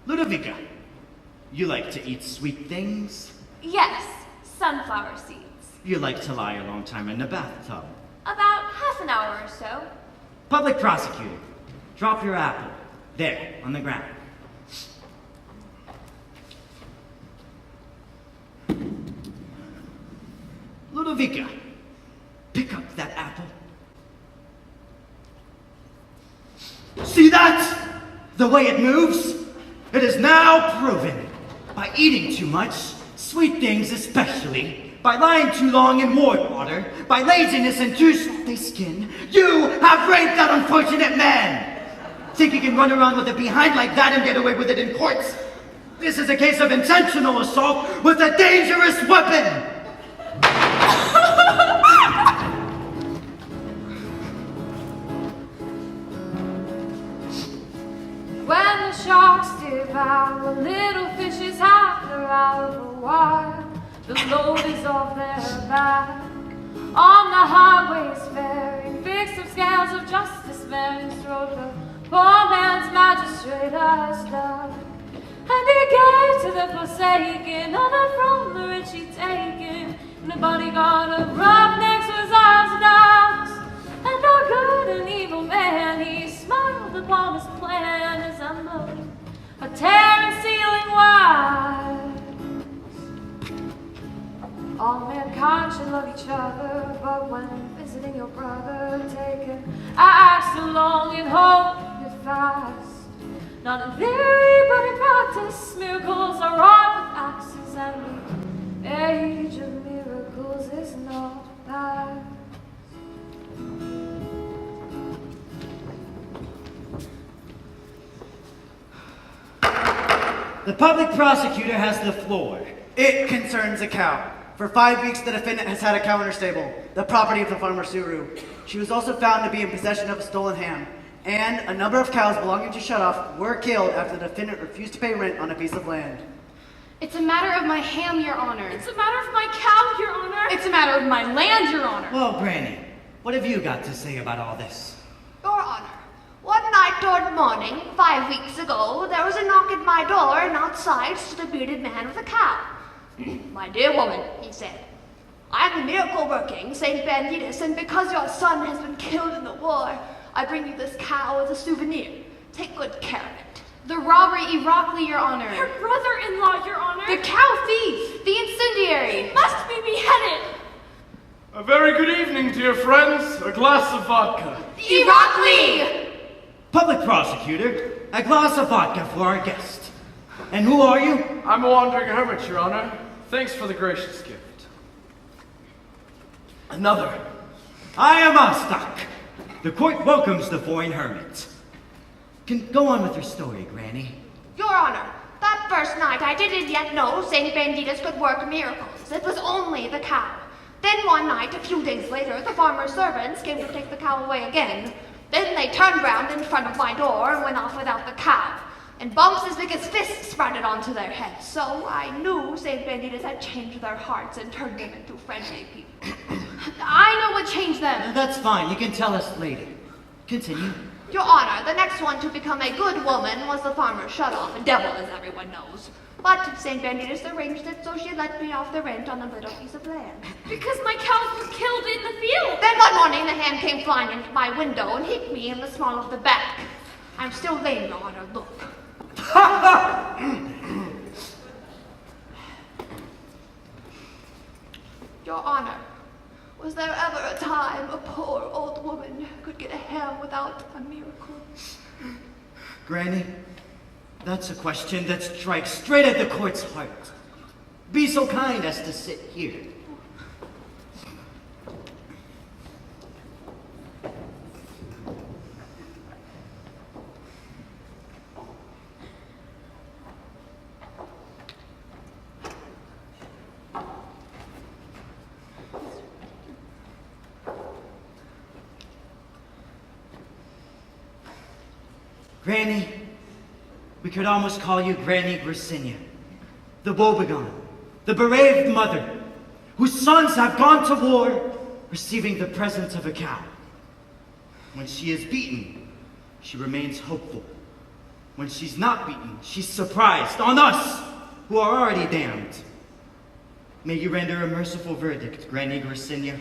Ludovica, you like to eat sweet things? Yes, sunflower seeds. You like to lie a long time in the bathtub? About half an hour or so. Public prosecutor, drop your apple. There, on the ground. Ludovica, pick up that apple. See that? The way it moves? It is now proven. By eating too much, sweet things especially, by lying too long in warm water, by laziness and too soft a skin, you have raped that unfortunate man. Think you can run around with it behind like that and get away with it in courts? This is a case of intentional assault with a dangerous weapon. When the sharks devour little fishes half they're out of the water, the load is off their back. On the highways faring, fixed of scales of justice, bearing strode the poor man's magistrate has done. And he gave to the forsaken, honor from the rich he taken, and a bodyguard of roughnecks was arms and dogs. And our good and evil man, he smiled upon his plan as unloaded a tear and stealing wide. All mankind should love each other, but when visiting your brother, take an axe along and hold it fast. Not in theory, but in practice, miracles are wrought with axes, and the age of miracles is not past. The public prosecutor has the floor. It concerns a cow. For 5 weeks, the defendant has had a cow in her stable, the property of the farmer Suru. She was also found to be in possession of a stolen ham, and a number of cows belonging to Shutoff were killed after the defendant refused to pay rent on a piece of land. It's a matter of my ham, Your Honor. It's a matter of my cow, Your Honor. It's a matter of my land, Your Honor. Well, Granny, what have you got to say about all this? Your Honor, one night toward morning, 5 weeks ago, there was a knock at my door, and outside stood a bearded man with a cow. "My dear woman," he said, "I am a miracle working St. Banditus, and because your son has been killed in the war, I bring you this cow as a souvenir. Take good care of it." The robbery Irakli, Your Honor. Her brother-in-law, Your Honor. The cow thief, the incendiary. He must be beheaded. A very good evening, dear friends. A glass of vodka. Irakli! Public prosecutor, a glass of vodka for our guest. And who are you? I'm a wandering hermit, Your Honor. Thanks for the gracious gift. Another. I am Ostak. The court welcomes the foreign hermit. Can go on with your story, Granny. Your Honor, that first night I didn't yet know St. Banditus could work miracles. It was only the cow. Then one night, a few days later, the farmer's servants came to take the cow away again. Then they turned round in front of my door and went off without the cow. And bumps as big as fists sprouted onto their heads. So I knew St. Banditus had changed their hearts and turned them into friendly people. I know what changed them. That's fine. You can tell us later. Continue. Your Honor, the next one to become a good woman was the farmer's Shutoff, a devil as everyone knows. But St. Banditus arranged it so she let me off the rent on a little piece of land. Because my cows were killed in the field. Then one morning the hand came flying into my window and hit me in the small of the back. I'm still lame, Your Honor, look. Your Honor, was there ever a time a poor old woman could get a ham without a miracle? Granny, that's a question that strikes straight at the court's heart. Be so kind as to sit here. Granny, we could almost call you Granny Grisinia, the woebegone, the bereaved mother, whose sons have gone to war, receiving the present of a cow. When she is beaten, she remains hopeful. When she's not beaten, she's surprised on us, who are already damned. May you render a merciful verdict, Granny Grisinia.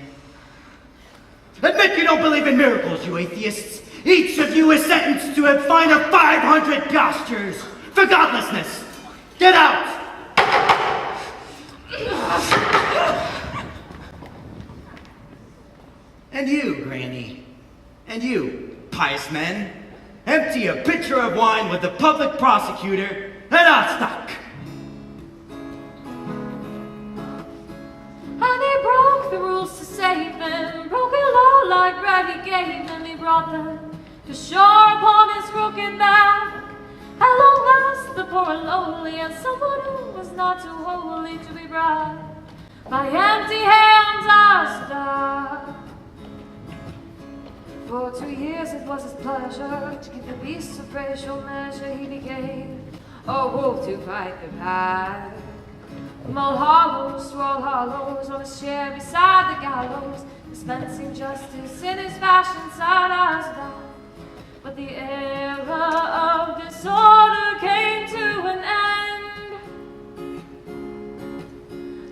Admit you don't believe in miracles, you atheists. Each of you is sentenced to a fine of 500 piastres for godlessness. Get out! And you, Granny, and you, pious men, empty a pitcher of wine with the public prosecutor and I'll stop. And he broke the rules to save them, broke a law like Granny gave them. He brought them to shore upon his crooked back. At long last the poor and lowly, and someone who was not too holy to be bribed, by empty hands I stopped. For 2 years it was his pleasure to give the beasts of racial measure. He became a wolf to fight the pack. From all hollows to all hollows, on his chair beside the gallows, dispensing justice in his fashion side us down. But the era of disorder came to an end.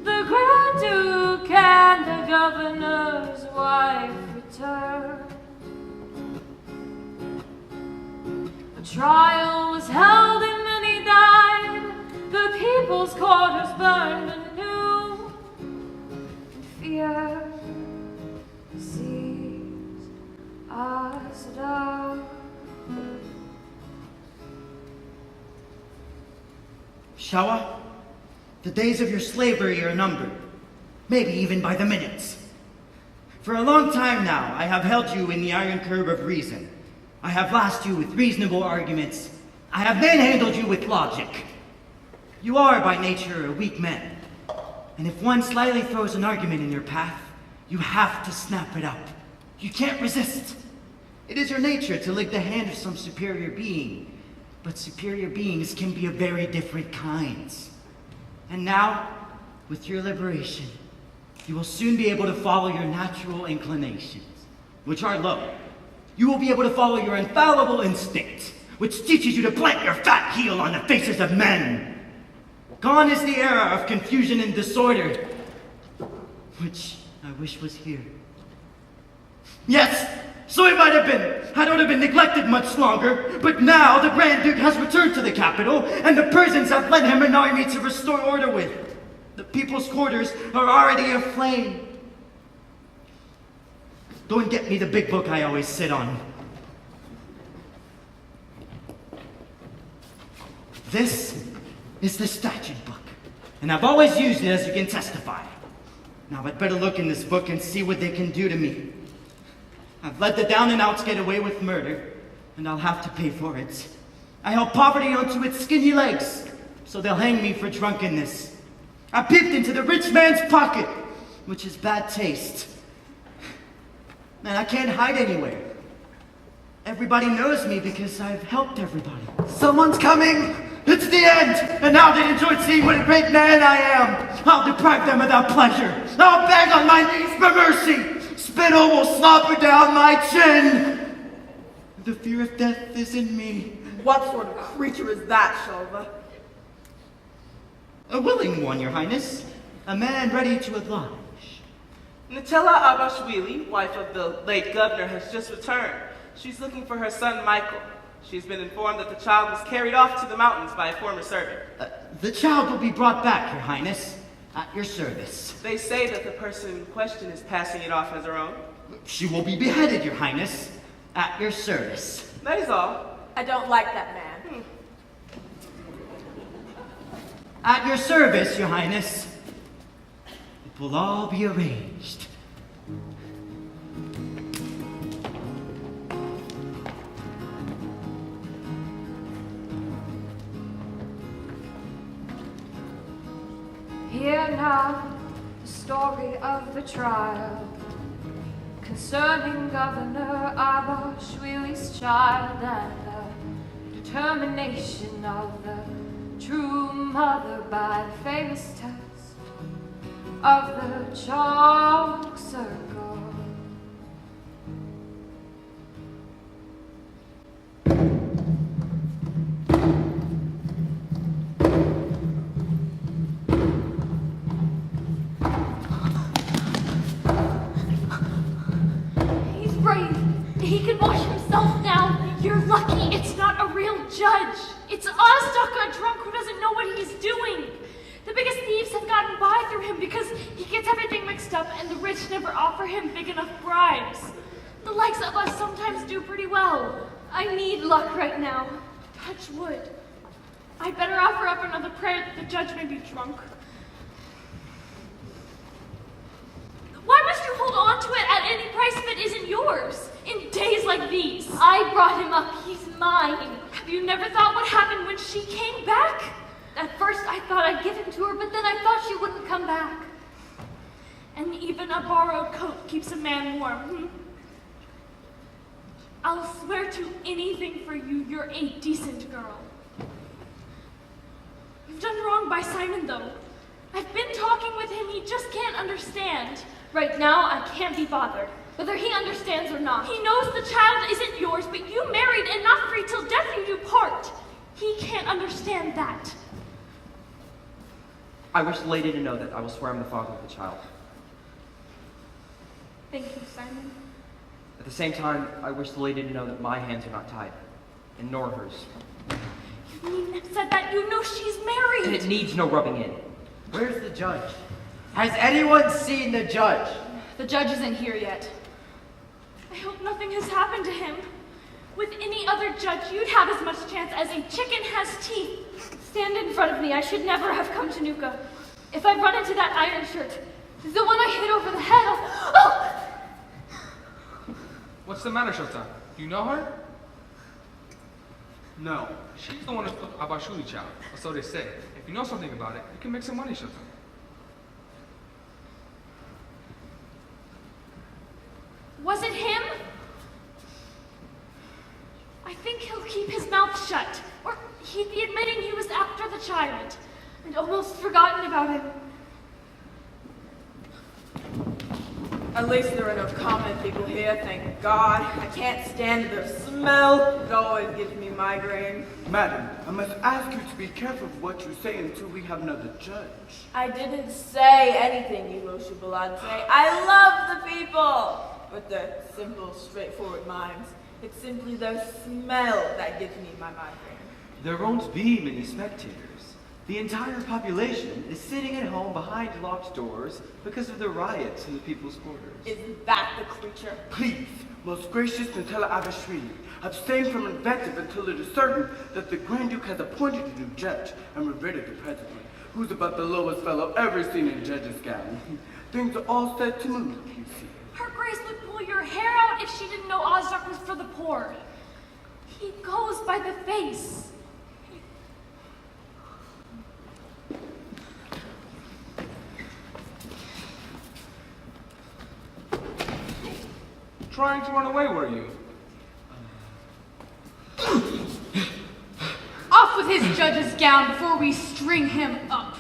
The Grand Duke and the governor's wife returned. A trial was held and many died. The people's quarters burned anew. And fear seized us down. Shawa, the days of your slavery are numbered, maybe even by the minutes. For a long time now, I have held you in the iron curb of reason. I have lashed you with reasonable arguments. I have manhandled you with logic. You are by nature a weak man, and if one slyly throws an argument in your path, you have to snap it up. You can't resist. It is your nature to lick the hand of some superior being, but superior beings can be of very different kinds. And now, with your liberation, you will soon be able to follow your natural inclinations, which are low. You will be able to follow your infallible instinct, which teaches you to plant your fat heel on the faces of men. Gone is the era of confusion and disorder, which I wish was here. Yes, so it might have been. I don't have been neglected much longer, but now the Grand Duke has returned to the capital, and the Persians have lent him an army to restore order with. The people's quarters are already aflame. Go and get me the big book I always sit on. This is the statute book, and I've always used it, as you can testify. Now I'd better look in this book and see what they can do to me. I've let the down and outs get away with murder, and I'll have to pay for it. I held poverty onto its skinny legs, so they'll hang me for drunkenness. I peeped into the rich man's pocket, which is bad taste. And I can't hide anywhere. Everybody knows me because I've helped everybody. Someone's coming! It's the end! And now they enjoyed seeing what a great man I am. I'll deprive them of that pleasure. I'll beg on my knees for mercy. Spittle will slobber down my chin. The fear of death is in me. What sort of creature is that, Shalva? A willing one, Your Highness. A man ready to oblige. Nutella Abashwili, wife of the late governor, has just returned. She's looking for her son, Michael. She's been informed that the child was carried off to the mountains by a former servant. The child will be brought back, Your Highness, at your service. They say that the person in question is passing it off as her own. She will be beheaded, Your Highness, at your service. That is all. I don't like that man. At your service, Your Highness. It will all be arranged. Hear now the story of the trial concerning Governor Abashwili's child and the termination of the true mother by the famous test of the chalk circle. He's brave. He can wash himself now. You're lucky it's not a real judge. It's Ozduck, a drunk who doesn't know what he's doing. The biggest thieves have gotten by through him because he gets everything mixed up and the rich never offer him big enough bribes. The likes of us sometimes do pretty well. I need luck right now. Touch wood. I'd better offer up another prayer that the judge may be drunk. Why must you hold on to it at any price if it isn't yours? In days like these. I brought him up. He's mine. Have you never thought what happened when she came back? At first I thought I'd give him to her, but then I thought she wouldn't come back. And even a borrowed coat keeps a man warm. I'll swear to anything for you. You're a decent girl. You've done wrong by Simon, though. I've been talking with him. He just can't understand. Right now, I can't be bothered, whether he understands or not. He knows the child isn't yours, but you married and not free till death you do part. He can't understand that. I wish the lady to know that I will swear I'm the father of the child. Thank you, Simon. At the same time, I wish the lady to know that my hands are not tied, and nor hers. You needn't have said that. You know she's married. And it needs no rubbing in. Where's the judge? Has anyone seen the judge? The judge isn't here yet. I hope nothing has happened to him. With any other judge, you'd have as much chance as a chicken has teeth. Stand in front of me. I should never have come to Nuka. If I run into that iron shirt, the one I hit over the head, oh! What's the matter, Shota? Do you know her? No. She's the one who took Abashuli child, or so they say. If you know something about it, you can make some money, Shota. Was it him? I think he'll keep his mouth shut, or he'd be admitting he was after the child. I'd almost forgotten about him. At least there are no common people here, thank God. I can't stand their smell. It always gives me migraine. Madam, I must ask you to be careful of what you say until we have another judge. I didn't say anything, Yimoshu Baladze. I love the people with their simple, straightforward minds. It's simply their smell that gives me my migraine. There won't be many spectators. The entire population is sitting at home behind locked doors because of the riots in the people's quarters. Isn't that the creature? Please, most gracious Nutella Abashiri, abstain from invective until it is certain that the Grand Duke has appointed a new judge and we're rid of the president, who's about the lowest fellow ever seen in judge's gown. Things are all set to move, you see. Her Grace would pull your hair out if she didn't know Ozark was for the poor. He goes by the face. Trying to run away, were you? Off with his judge's gown before we string him up.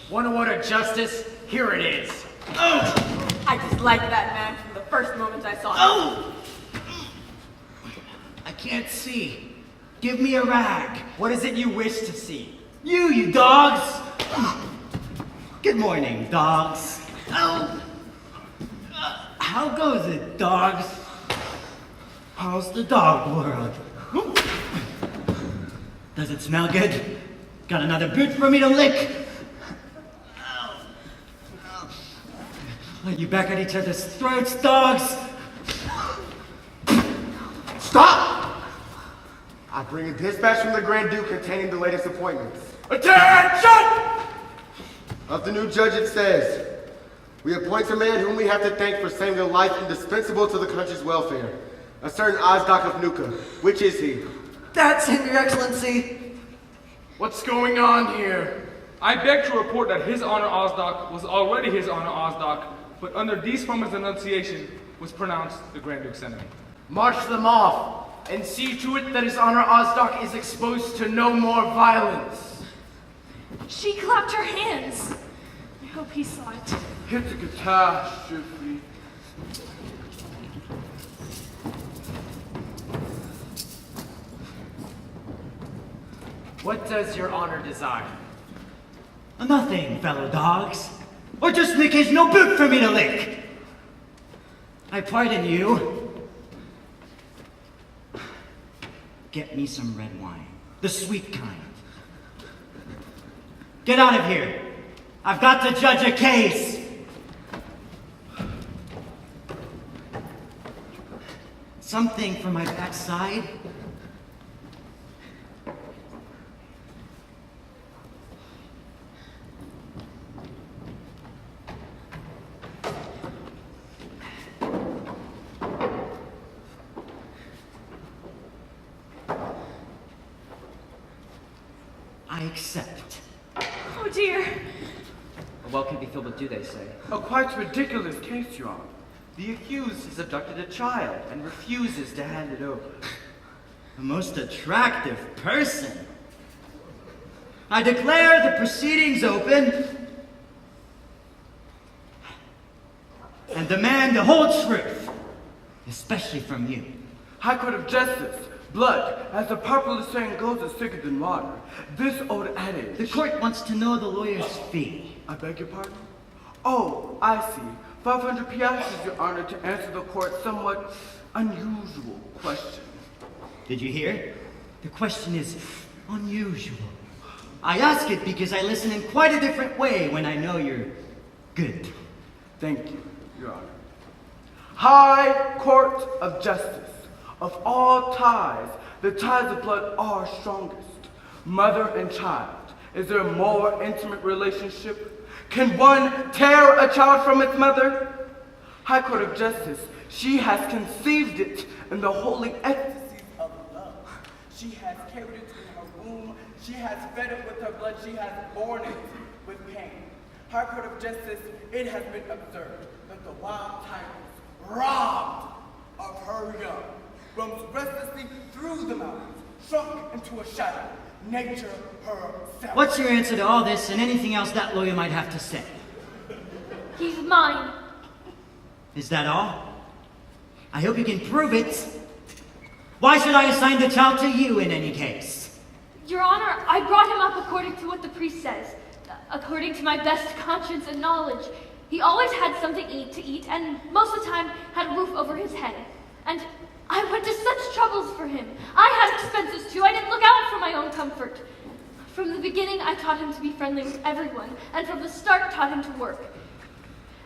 Want to order justice? Here it is. I disliked that man from the first moment I saw him. I can't see. Give me a rag. What is it you wish to see? You dogs! Good morning, dogs. How goes it, dogs? How's the dog world? Does it smell good? Got another boot for me to lick? Are you back at each other's throats, dogs? Stop! I bring a dispatch from the Grand Duke containing the latest appointments. Attention! Of the new judge it says, we appoint a man whom we have to thank for saving a life indispensable to the country's welfare. A certain Ozduck of Nuka. Which is he? That's him, Your Excellency. What's going on here? I beg to report that His Honor Ozdock was already His Honor Ozdock, but under these forms of enunciation was pronounced the Grand Duke's enemy. March them off, and see to it that His Honor Osdoc is exposed to no more violence. She clapped her hands. I hope he saw it. It's a catastrophe. What does your honor desire? Nothing, fellow dogs. Or just lick his no boot for me to lick. I pardon you. Get me some red wine. The sweet kind. Get out of here. I've got to judge a case. Something for my backside. I accept. Oh dear. A well can be filled with, do they say? A quite ridiculous case, Your Honor. The accused has abducted a child and refuses to hand it over. A most attractive person. I declare the proceedings open and demand the whole truth, especially from you. High Court of Justice, blood, as the popular saying goes, is thicker than water. This old adage... The court wants to know the lawyer's fee. I beg your pardon? Oh, I see. 500 piastres, Your Honor, to answer the court's somewhat unusual question. Did you hear? The question is unusual. I ask it because I listen in quite a different way when I know you're good. Thank you, Your Honor. High Court of Justice. Of all ties, the ties of blood are strongest. Mother and child. Is there a more intimate relationship? Can one tear a child from its mother? High Court of Justice, she has conceived it in the holy ecstasies of love. She has carried it in her womb. She has fed it with her blood. She has borne it with pain. High Court of Justice, it has been observed that the wild tigress, robbed of her young, roams restlessly through the mountains, shrunk into a shadow, nature herself. What's your answer to all this and anything else that lawyer might have to say? He's mine. Is that all? I hope you can prove it. Why should I assign the child to you in any case? Your Honor, I brought him up according to what the priest says, according to my best conscience and knowledge. He always had something to eat, and most of the time had a roof over his head. And I went to such troubles for him. I had expenses too. I didn't look out for my own comfort. From the beginning, I taught him to be friendly with everyone, and from the start taught him to work.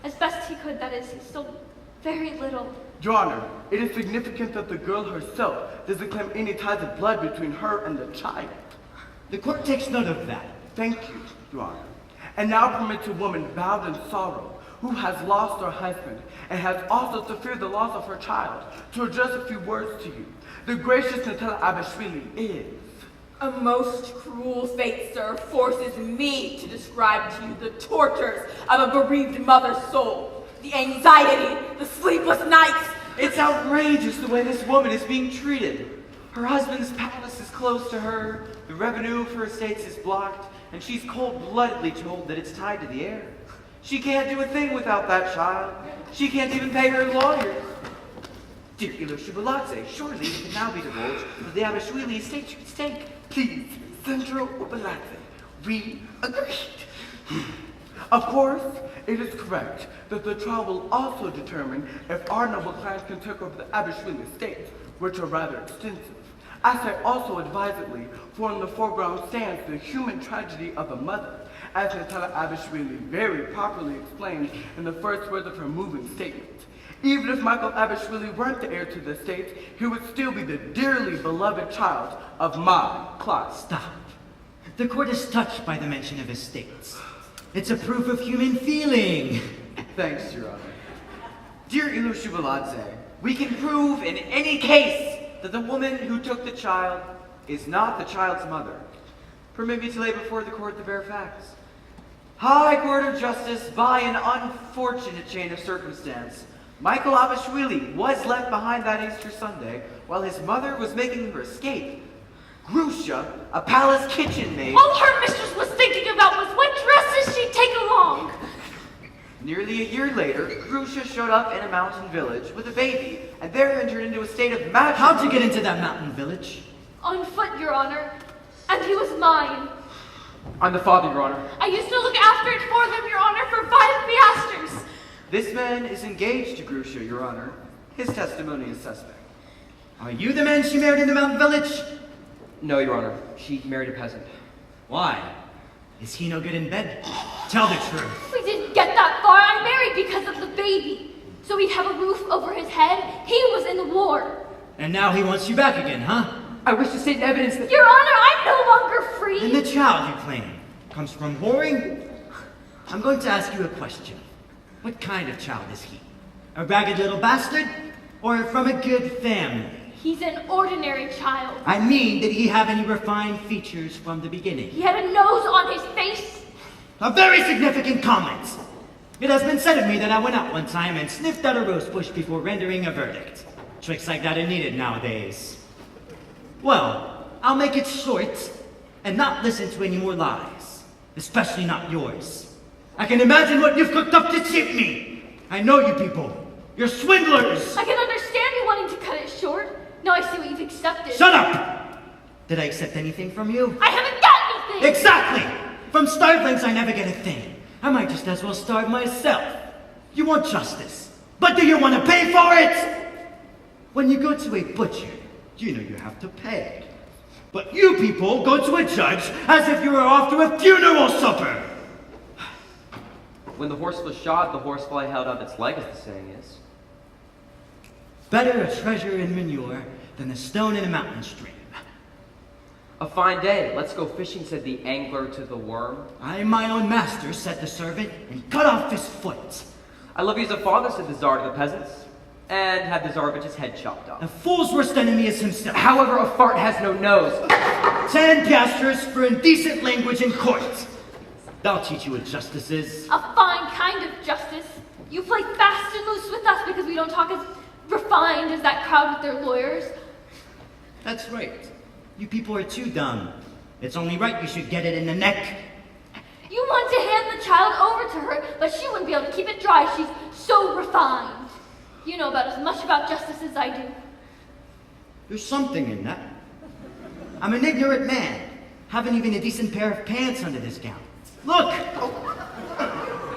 As best he could, that is, he's still very little. Your Honor, it is significant that the girl herself doesn't claim any ties of blood between her and the child. The court takes note of that. Thank you, Your Honor. And now permits a woman bowed in sorrow, who has lost her husband, and has also to fear the loss of her child, to address a few words to you. The gracious Natalia Abashvili is... A most cruel fate, sir, forces me to describe to you the tortures of a bereaved mother's soul. The anxiety, the sleepless nights. It's outrageous the way this woman is being treated. Her husband's palace is close to her, the revenue of her estates is blocked, and she's cold-bloodedly told that it's tied to the heir. She can't do a thing without that child. She can't even pay her lawyer. Dear Ilusha Baladze, surely it can now be divulged that the Abashwili estate should stake. Please, Central Baladze, we agreed. Of course, it is correct that the trial will also determine if our noble clients can take over the Abashwili estates, which are rather extensive. As I also advisedly, for in the foreground stands the human tragedy of a mother, as Natalia Abashvili very properly explained in the first words of her moving statement. Even if Michael Abashvili weren't the heir to the estate, he would still be the dearly beloved child of my client. Stop. The court is touched by the mention of estates. It's a proof of human feeling. Thanks, Your Honor. Dear Ilusha Baladze, we can prove in any case that the woman who took the child is not the child's mother. Permit me to lay before the court the bare facts. High Court of Justice, by an unfortunate chain of circumstance, Michael Abishwili was left behind that Easter Sunday while his mother was making her escape. Grusha, a palace kitchen maid, All her mistress was thinking about was what dresses she'd take along. nearly a year later, Grusha showed up in a mountain village with a baby, and there entered into a state of matrimony. How'd you get into that mountain village? On foot, Your Honor. And he was mine. I'm the father, Your Honor. I used to look after it for them, Your Honor, for 5 piastres. This man is engaged to Grusha, Your Honor. His testimony is suspect. Are you the man she married in the mountain village? No, Your Honor. She married a peasant. Why? Is he no good in bed? Tell the truth. We didn't get that far. I married because of the baby. So he'd have a roof over his head. He was in the war. And now he wants you back again, huh? I wish to state evidence that— Your Honor, I'm no longer free. And the child you claim comes from whoring? I'm going to ask you a question. What kind of child is he? A ragged little bastard? Or from a good family? He's an ordinary child. I mean, did he have any refined features from the beginning? He had a nose on his face. A very significant comment. It has been said of me that I went out one time and sniffed out a rose bush before rendering a verdict. Tricks like that are needed nowadays. Well, I'll make it short and not listen to any more lies, especially not yours. I can imagine what you've cooked up to cheat me. I know you people. You're swindlers. I can understand you wanting to cut it short. Now I see what you've accepted. Shut up! Did I accept anything from you? I haven't got anything! Exactly! From starvelings I never get a thing. I might just as well starve myself. You want justice, but do you want to pay for it? When you go to a butcher, you know you have to pay. But you people go to a judge as if you were off to a funeral supper. When the horse was shod, the horsefly held out its leg, as the saying is. Better a treasure in manure than a stone in a mountain stream. A fine day. Let's go fishing, said the angler to the worm. I am my own master, said the servant, and cut off his foot. I love you as a father, said the czar to the peasants, and had the Tsarevich's head chopped off. A fool's worst enemy is himself. However, a fart has no nose. 10 piastres for indecent language in court. I'll teach you what justice is. A fine kind of justice. You play fast and loose with us because we don't talk as refined as that crowd with their lawyers. That's right. You people are too dumb. It's only right you should get it in the neck. You want to hand the child over to her, but she wouldn't be able to keep it dry. She's so refined. You know about as much about justice as I do. There's something in that. I'm an ignorant man. Haven't even a decent pair of pants under this gown. Look!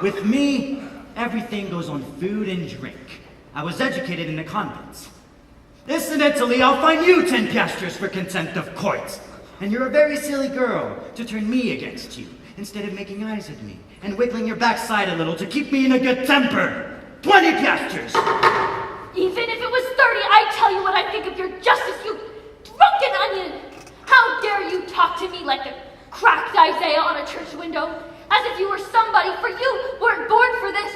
With me, everything goes on food and drink. I was educated in a convent. Incidentally, I'll fine you 10 piastres for contempt of court. And you're a very silly girl to turn me against you, instead of making eyes at me and wiggling your backside a little to keep me in a good temper. 20 piastres! Even if it was 30, I'd tell you what I think of your justice, you drunken onion! How dare you talk to me like a cracked Isaiah on a church window, as if you were somebody, for you weren't born for this.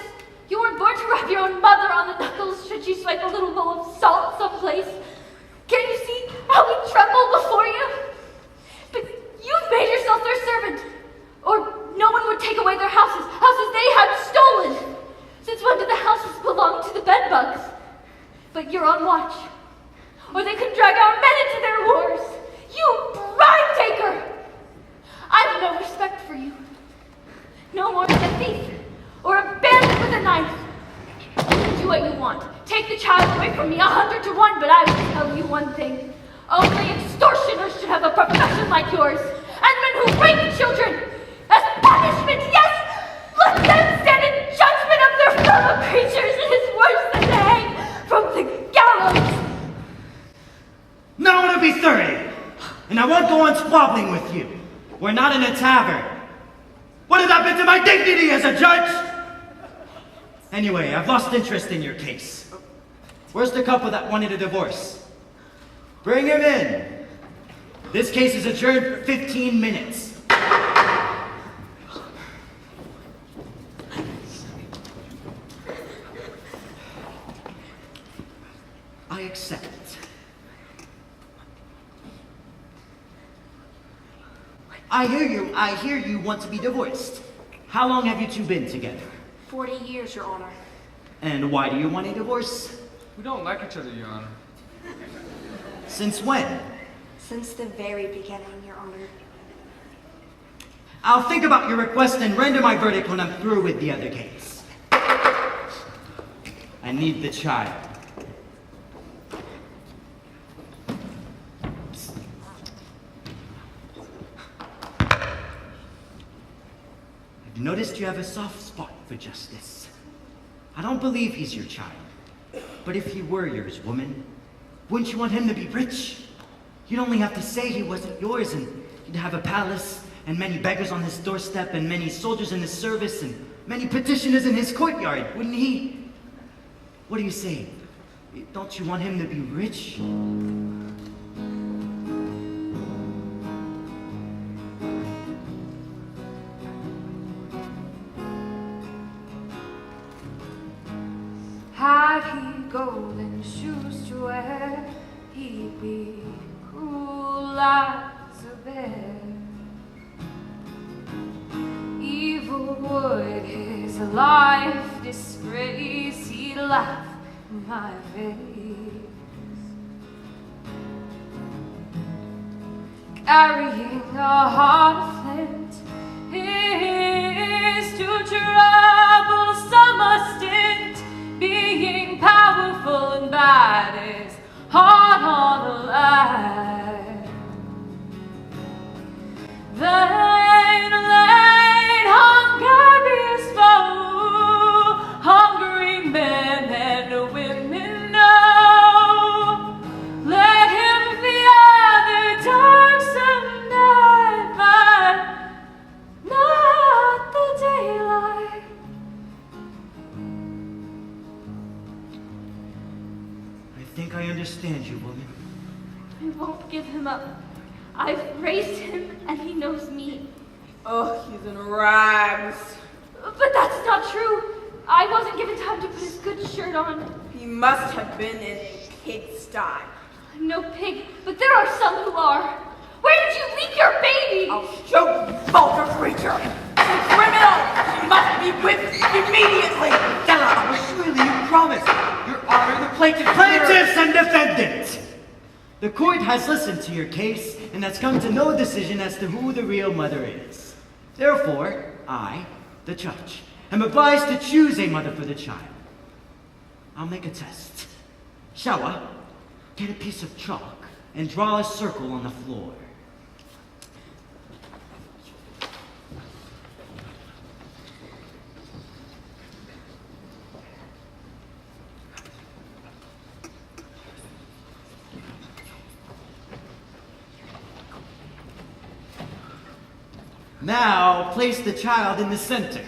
You weren't born to rub your own mother on the knuckles should she swipe a little bowl of salt someplace. Can't you see how we tremble before you? But you've made yourself their servant, or no one would take away their houses they had stolen. Since when did the houses belong to the bedbugs? But you're on watch, or they could drag our men into their wars. You bribe taker! I've no respect for you. No more than a thief or a bandit with a knife. Do what you want. Take the child away from me 100 to 1, but I will tell you one thing. Only extortioners should have a profession like yours. And men who rape children as punishment, yes! Let them stand in judgment of their fellow creatures. It is worse than to hang from the gallows. Now it'll be 30, and I won't go on squabbling with you. We're not in a tavern. What has happened to my dignity as a judge? Anyway, I've lost interest in your case. Where's the couple that wanted a divorce? Bring him in. This case is adjourned for 15 minutes. I accept. I hear you want to be divorced. How long have you two been together? 40 years, Your Honor. And why do you want a divorce? We don't like each other, Your Honor. Since when? Since the very beginning, Your Honor. I'll think about your request and render my verdict when I'm through with the other case. I need the child. I've noticed you have a soft spot for justice. I don't believe he's your child. But if he were yours, woman, wouldn't you want him to be rich? You'd only have to say he wasn't yours, and you'd have a palace, and many beggars on his doorstep, and many soldiers in his service, and many petitioners in his courtyard, wouldn't he? What do you say? Don't you want him to be rich? Had he golden shoes to wear, he'd be cruel as a bear. Evil would his life disgrace, he'd laugh in my face. Carrying a heart of flint is to trouble some a stint. Being powerful and bad is hard on the lad. Then let hunger be his foe. Hungry men and women know. Let him fear the darksome night, but not the daylight. I think I understand you, woman. I won't give him up. I've raised him, and he knows me. Oh, he's in rags. But that's not true. I wasn't given time to put his good shirt on. He must have been in a pigsty. I'm no pig, but there are some who are. Where did you leave your baby? I'll show you, vulgar creature. She's a criminal. She must be whipped immediately. Surely you promised. Your Honor, the plaintiff. Plaintiffs and defendants! The court has listened to your case and has come to no decision as to who the real mother is. Therefore, I, the judge, am obliged to choose a mother for the child. I'll make a test. Shawa, get a piece of chalk and draw a circle on the floor. Now, place the child in the center.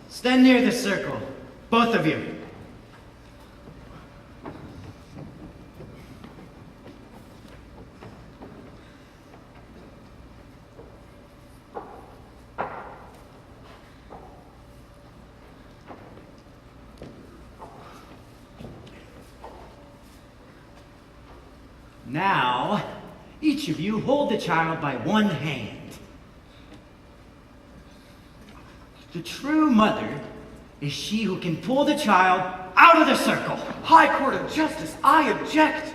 Stand near the circle, both of you. Now, each of you hold the child by one hand. The true mother is she who can pull the child out of the circle. High Court of Justice, I object.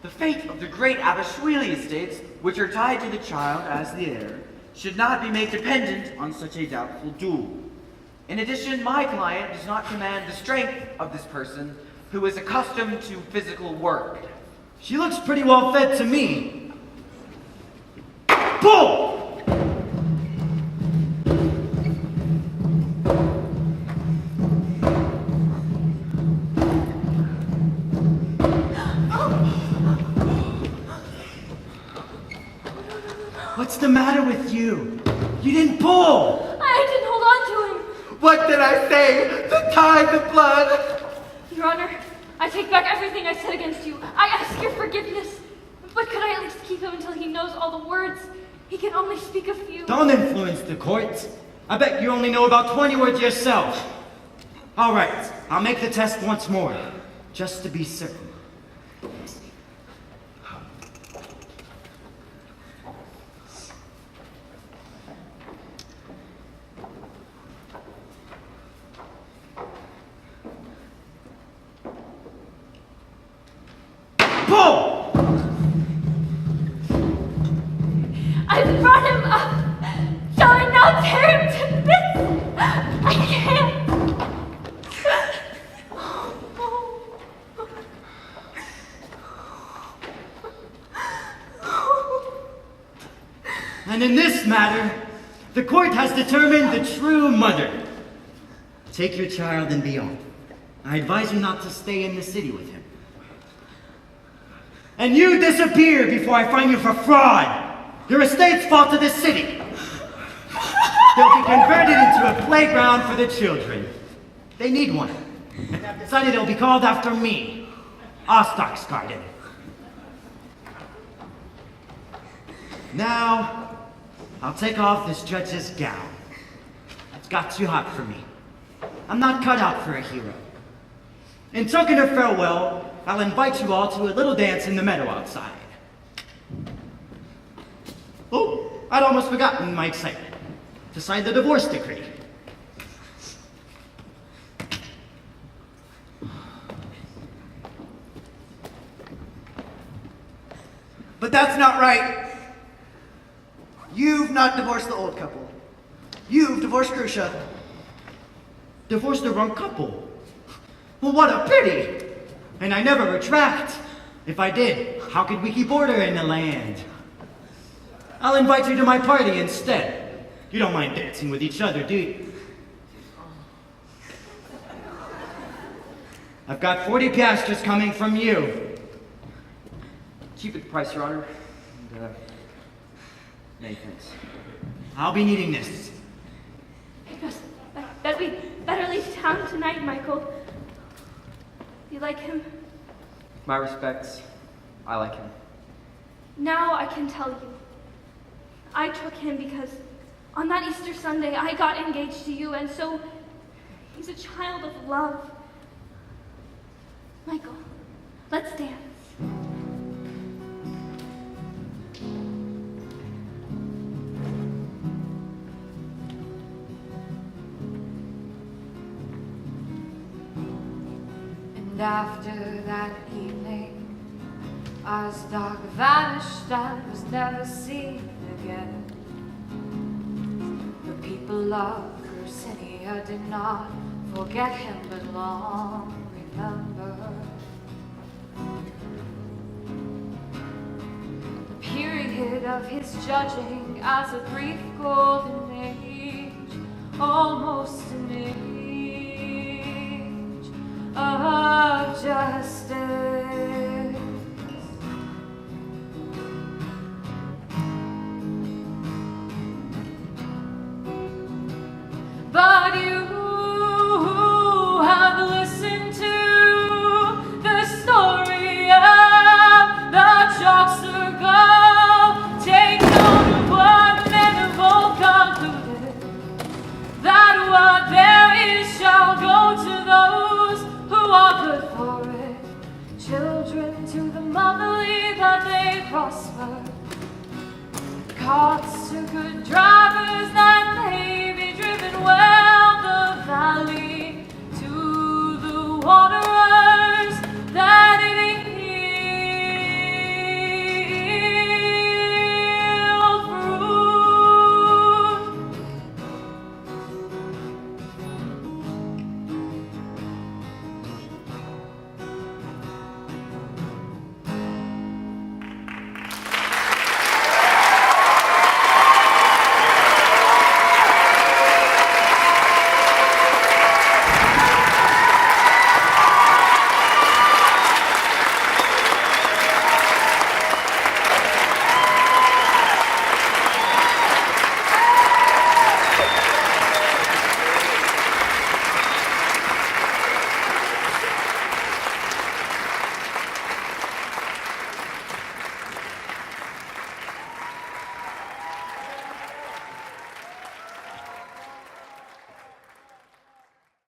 The fate of the great Abashwili estates, which are tied to the child as the heir, should not be made dependent on such a doubtful duel. In addition, my client does not command the strength of this person who is accustomed to physical work. She looks pretty well fed to me. Pull! What's the matter with you? You didn't pull! I didn't hold on to him. What did I say? The tide, the blood. Your Honor, I take back everything I said against you. I ask your forgiveness. But could I at least keep him until he knows all the words? He can only speak a few. Don't influence the court. I bet you only know about 20 words yourself. All right, I'll make the test once more. just to be certain. Pull! I brought him up. Shall I now tear him to bits? I can't. And in this matter, the court has determined the true mother. Take your child and be off. I advise you not to stay in the city with him. And you disappear before I find you for fraud. Your estates fall to the city. They'll be converted into a playground for the children. They need one. And I've decided it'll be called after me. Ostock's Garden. Now, I'll take off this judge's gown. It's got too hot for me. I'm not cut out for a hero. In token of farewell, I'll invite you all to a little dance in the meadow outside. Oh, I'd almost forgotten my excitement. To sign the divorce decree. But that's not right. You've not divorced the old couple. You've divorced Grusha. Divorced the wrong couple? Well, what a pity! And I never retract. If I did, how could we keep order in the land? I'll invite you to my party instead. You don't mind dancing with each other, do you? I've got 40 piastres coming from you. Keep it the price, Your Honor. And, many thanks. I'll be needing this. Yes, that we better leave town tonight, Michael. You like him? My respects. I like him. Now I can tell you. I took him because on that Easter Sunday I got engaged to you, and so he's a child of love. Michael, let's dance. And after that evening, Asdaq vanished and was never seen again. The people of Crucinia did not forget him, but long remember the period of his judging as a brief golden age, almost an age of justice. But you have listened to the story of the chalk circle. Take note of what men have both concluded, that what there is shall go to those who are good for it. Children to the motherly, that they prosper. Carts to good drivers, that they be driven well. The valley to the water